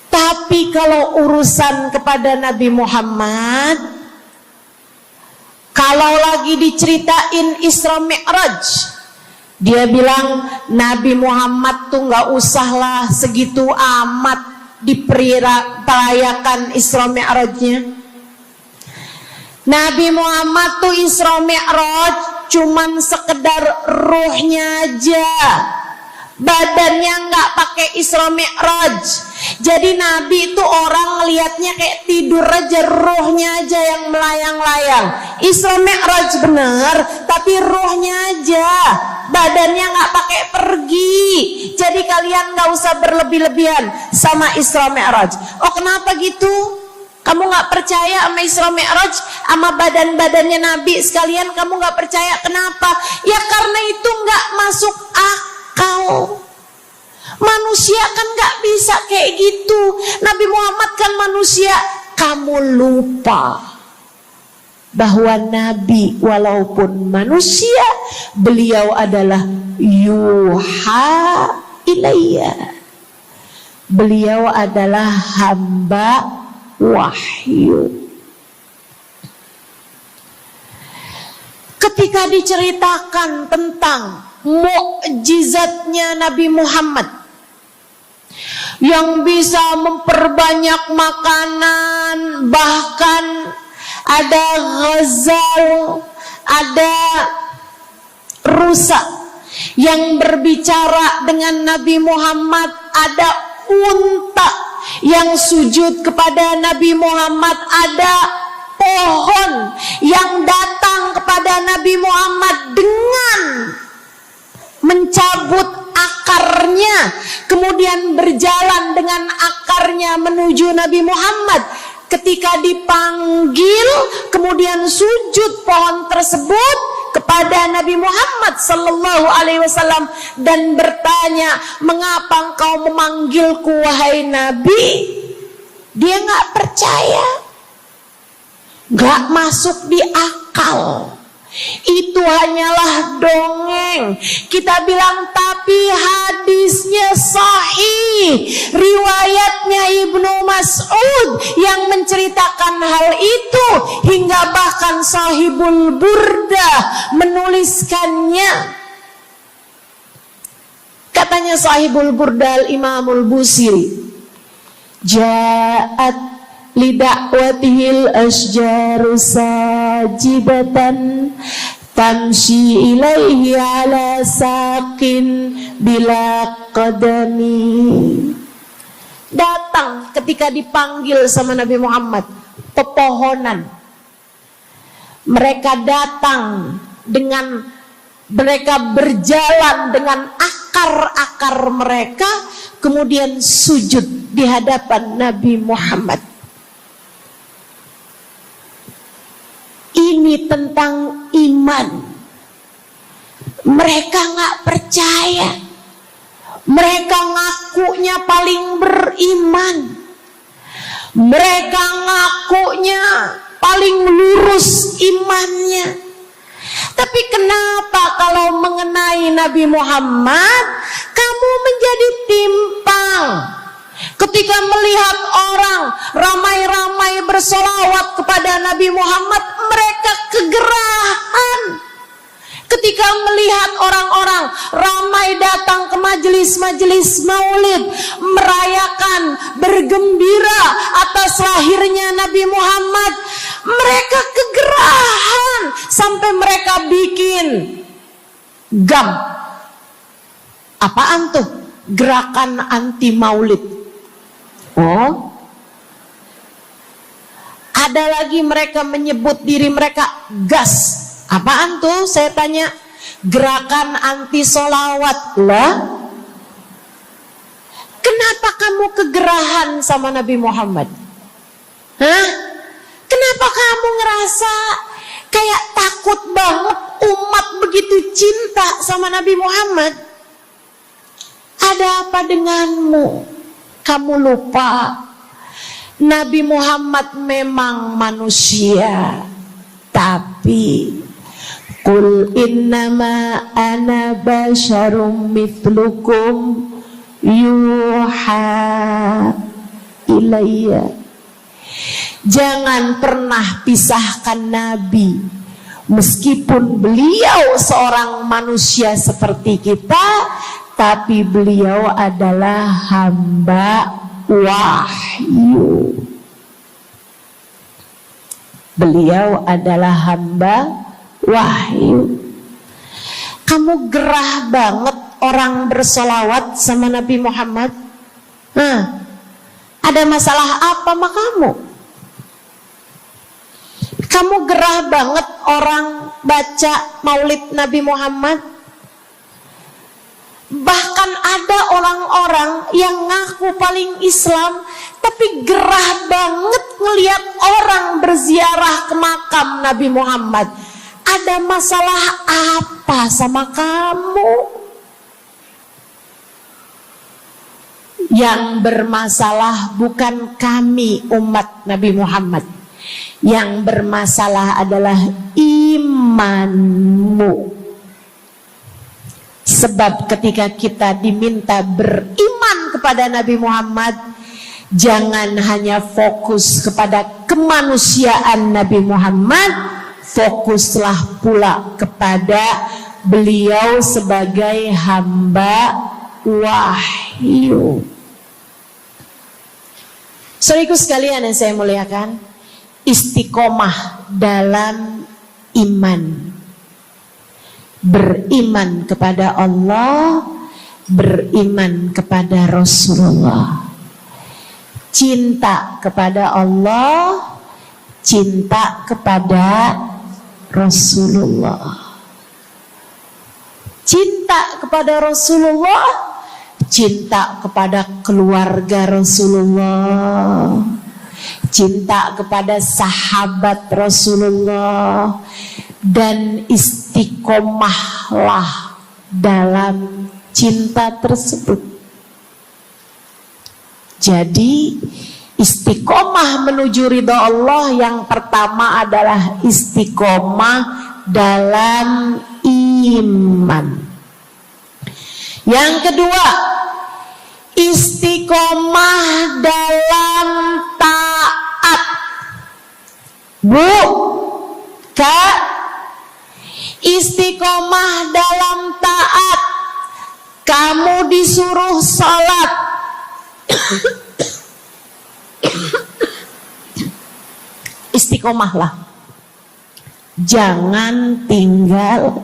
tapi kalau urusan kepada Nabi Muhammad, kalau lagi diceritain Isra Mi'raj, dia bilang Nabi Muhammad tuh gak usahlah segitu amat diperayakan Isra Mi'rajnya. Nabi Muhammad tuh Isra Mi'raj cuman sekedar ruhnya aja, badannya nggak pakai Isra Mi'raj. Jadi Nabi itu orang ngelihatnya kayak tidur aja, ruhnya aja yang melayang-layang. Isra Mi'raj bener, tapi ruhnya aja, badannya nggak pakai pergi. Jadi kalian nggak usah berlebih-lebihan sama Isra Mi'raj. Oh, kenapa gitu? Kamu gak percaya sama Isra Mi'raj, sama badan-badannya Nabi sekalian, kamu gak percaya. Kenapa? Ya karena itu gak masuk akal. Manusia kan gak bisa kayak gitu. Nabi Muhammad kan manusia. Kamu lupa bahwa Nabi walaupun manusia, beliau adalah yuha ilayya. Beliau adalah hamba wahyu. Ketika diceritakan tentang mukjizatnya Nabi Muhammad yang bisa memperbanyak makanan, bahkan ada ghazal, ada rusa yang berbicara dengan Nabi Muhammad, ada unta yang sujud kepada Nabi Muhammad, ada pohon yang datang kepada Nabi Muhammad dengan mencabut akarnya, kemudian berjalan dengan akarnya menuju Nabi Muhammad. Ketika dipanggil, kemudian sujud pohon tersebut kepada Nabi Muhammad sallallahu alaihi wasallam dan bertanya, "Mengapa engkau memanggilku wahai Nabi?" Dia nggak percaya, nggak masuk di akal. Itu hanyalah dongeng. Kita bilang tapi hadisnya sahih, riwayatnya Ibnu Mas'ud yang menceritakan hal itu, hingga bahkan Sahibul Burda menuliskannya. Katanya Sahibul Burda Imamul Busiri, ja'at lidakwatihil asjaru sajidatan tamshi ilaihi ala saqin bila qadami. Datang ketika dipanggil sama Nabi Muhammad pepohonan. Mereka datang dengan, mereka berjalan dengan akar-akar mereka, kemudian sujud di hadapan Nabi Muhammad. Ini tentang iman. Mereka nggak percaya. Mereka ngakunya paling beriman. Mereka ngakunya paling lurus imannya. Tapi kenapa kalau mengenai Nabi Muhammad kamu menjadi timpang? Ketika melihat orang ramai-ramai bersolawat kepada Nabi Muhammad, mereka kegerahan. Ketika melihat orang-orang ramai datang ke majelis-majelis maulid, merayakan, bergembira atas lahirnya Nabi Muhammad, mereka kegerahan sampai mereka bikin GAM. Apaan tuh? Gerakan anti maulid. Oh, ada lagi mereka menyebut diri mereka GAS. Apaan tuh? Saya tanya. Gerakan anti solawat lah. Kenapa kamu kegerahan sama Nabi Muhammad? Hah? Kenapa kamu ngerasa kayak takut banget umat begitu cinta sama Nabi Muhammad? Ada apa denganmu? Kamu lupa Nabi Muhammad memang manusia, tapi qul innama ana basyarum mithlukum yuha ilayya. Jangan pernah pisahkan Nabi, meskipun beliau seorang manusia seperti kita, tapi beliau adalah hamba wahyu. Beliau adalah hamba wahyu. Kamu gerah banget orang bersolawat sama Nabi Muhammad. Ada masalah apa sama kamu? Kamu gerah banget orang baca maulid Nabi Muhammad. Bahkan ada orang-orang yang ngaku paling Islam, tapi gerah banget ngelihat orang berziarah ke makam Nabi Muhammad. Ada masalah apa sama kamu? Yang bermasalah bukan kami umat Nabi Muhammad. Yang bermasalah adalah imanmu. Sebab ketika kita diminta beriman kepada Nabi Muhammad, jangan hanya fokus kepada kemanusiaan Nabi Muhammad, fokuslah pula kepada beliau sebagai hamba wahyu. Saudaraku sekalian yang saya muliakan, istiqomah dalam iman. Beriman kepada Allah, beriman kepada Rasulullah. Cinta kepada Allah, cinta kepada Rasulullah. Cinta kepada Rasulullah, cinta kepada keluarga Rasulullah, cinta kepada sahabat Rasulullah, dan istiqomahlah dalam cinta tersebut. Jadi istiqomah menuju ridha Allah yang pertama adalah istiqomah dalam iman. Yang kedua, istiqomah dalam taat. Bu, Kak, istiqomah dalam taat. Kamu disuruh sholat, istiqomahlah. Jangan tinggal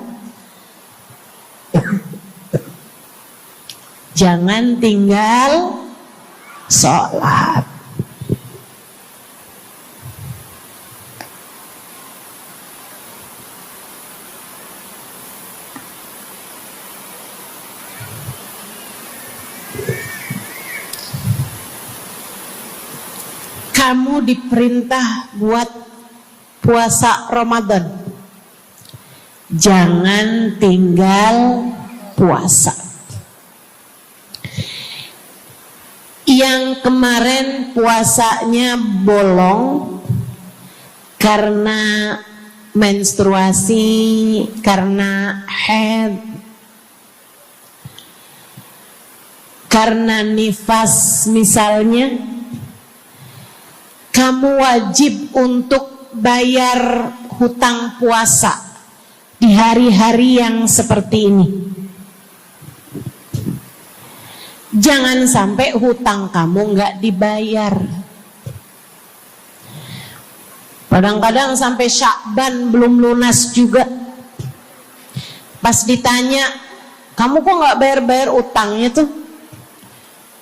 sholat. Kamu diperintah buat puasa Ramadan. Jangan tinggal puasa. Yang kemarin puasanya bolong karena menstruasi, karena haid, karena nifas misalnya, kamu wajib untuk bayar hutang puasa di hari-hari yang seperti ini. Jangan sampai hutang kamu nggak dibayar. Kadang-kadang sampai Syakban belum lunas juga. Pas ditanya, kamu kok nggak bayar-bayar utangnya tuh?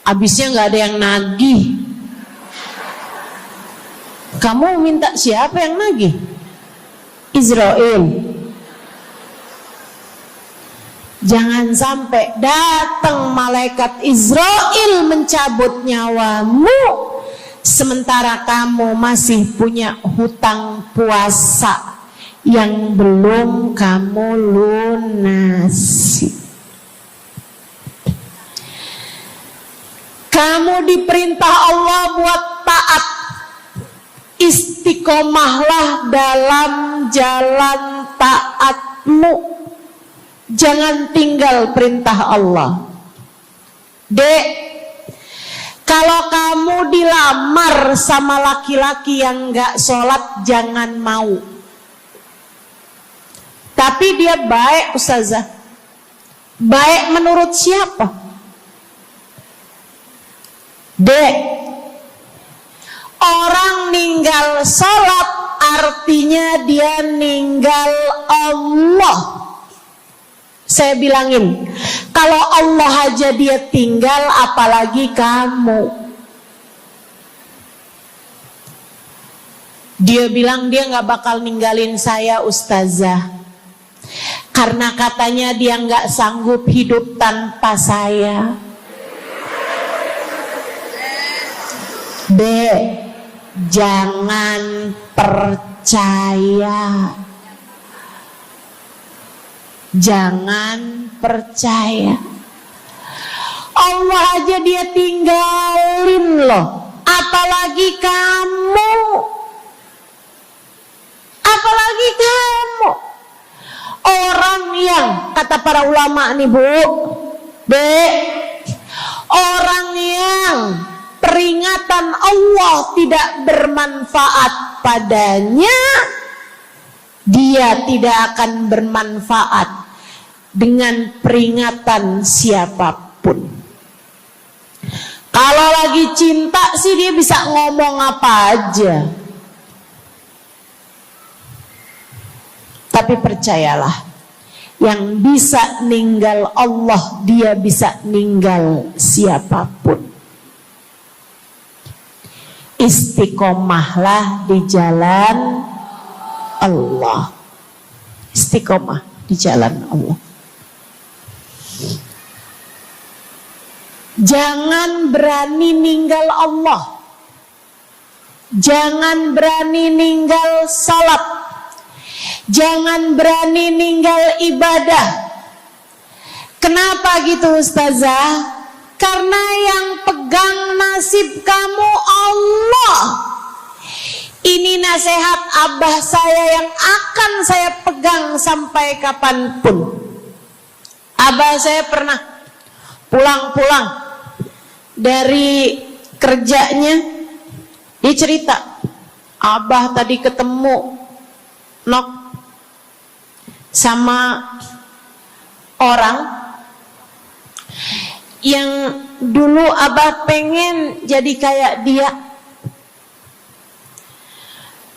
Habisnya nggak ada yang nagih. Kamu minta siapa yang nagih? Israel. Jangan sampai datang malaikat Israel mencabut nyawamu, sementara kamu masih punya hutang puasa yang belum kamu lunasi. Kamu diperintah Allah buat taat. Istiqomahlah dalam jalan taatmu. Jangan tinggal perintah Allah. Dek, kalau kamu dilamar sama laki-laki yang gak sholat, jangan mau. Tapi dia baik, Ustazah. Baik menurut siapa? Dek, orang ninggal sholat artinya dia ninggal Allah. Saya bilangin, kalau Allah aja dia tinggal, apalagi kamu. Dia bilang dia gak bakal ninggalin saya, Ustazah, karena katanya dia gak sanggup hidup tanpa saya. Dek, jangan percaya. Jangan percaya. Allah aja dia tinggalin loh, apalagi kamu. Apalagi kamu. Orang yang, kata para ulama nih Bu, orang yang peringatan Allah tidak bermanfaat padanya, dia tidak akan bermanfaat dengan peringatan siapapun. Kalau lagi cinta sih dia bisa ngomong apa aja. Tapi percayalah, yang bisa ninggal Allah, dia bisa ninggal siapapun. Istiqomahlah di jalan Allah. Istiqomah di jalan Allah. Jangan berani ninggal Allah. Jangan berani ninggal salat. Jangan berani ninggal ibadah. Kenapa gitu Ustazah? Karena yang pegang nasib kamu Allah. Ini nasihat abah saya yang akan saya pegang sampai kapanpun. Abah saya pernah pulang-pulang dari kerjanya, dia cerita, abah tadi ketemu sama orang yang dulu abah pengen jadi kayak dia.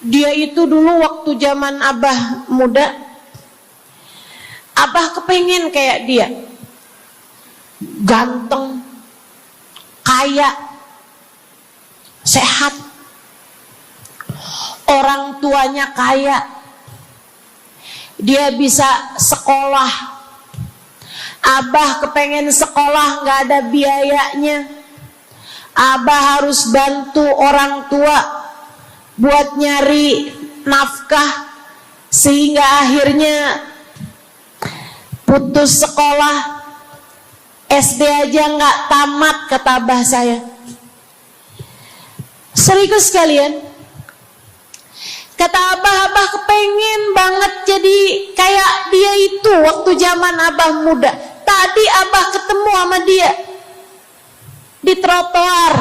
Dia itu dulu waktu zaman abah muda, abah kepengen kayak dia, ganteng, kaya, sehat, orang tuanya kaya, dia bisa sekolah. Abah kepengen sekolah, gak ada biayanya. Abah harus bantu orang tua buat nyari nafkah, sehingga akhirnya putus sekolah. SD aja gak tamat, kata abah saya. Serius kalian? Kata abah kepengen banget jadi kayak dia itu waktu zaman abah muda. Tadi abah ketemu sama dia di trotoar.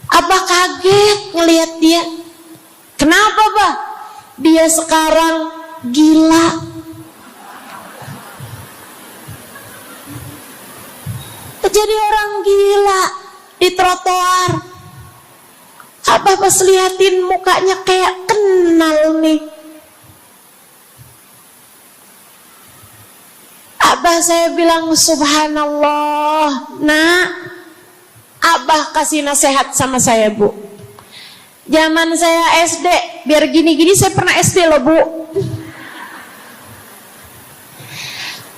Abah kaget ngelihat dia. Kenapa, Bah? Dia sekarang gila. Jadi orang gila di trotoar. Abah pas liatin mukanya kayak kenal nih. Abah saya bilang subhanallah. Nak, abah kasih nasihat sama saya, Bu. Zaman saya SD, biar gini-gini saya pernah SD loh, Bu.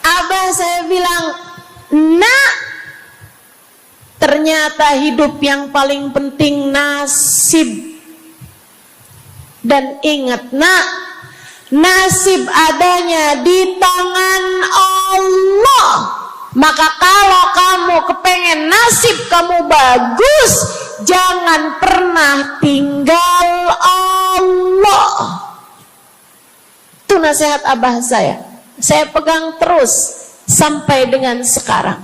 Abah saya bilang, nak, ternyata hidup yang paling penting nasib. Dan ingat nak, nasib adanya di tangan Allah. Maka kalau kamu kepengen nasib kamu bagus, jangan pernah tinggal Allah. Itu nasihat abah saya pegang terus sampai dengan sekarang.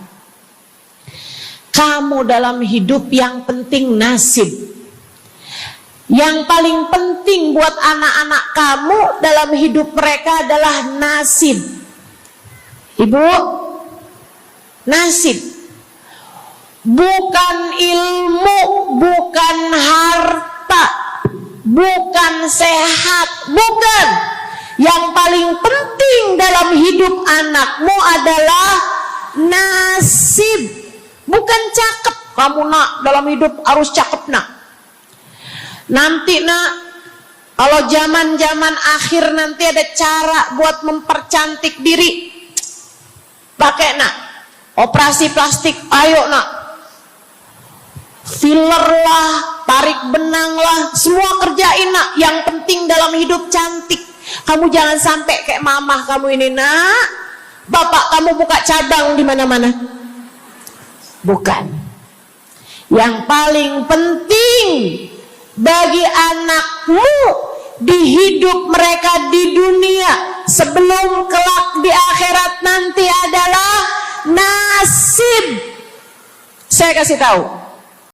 Kamu dalam hidup yang penting nasib. Yang paling penting buat anak-anak kamu dalam hidup mereka adalah nasib. Ibu, nasib. Bukan ilmu, bukan harta, bukan sehat, bukan. Yang paling penting dalam hidup anakmu adalah nasib. Bukan cakep. Kamu nak dalam hidup harus cakep nak. Nanti nak, kalau zaman-zaman akhir nanti ada cara buat mempercantik diri. Pakai nak operasi plastik, ayo nak. Filler lah, tarik benang lah, semua kerjain nak. Yang penting dalam hidup cantik. Kamu jangan sampai kayak mamah kamu ini nak. Bapak kamu buka cabang di mana-mana. Bukan. Yang paling penting bagi anakmu di hidup mereka di dunia sebelum kelak di akhirat nanti adalah nasib. Saya kasih tahu,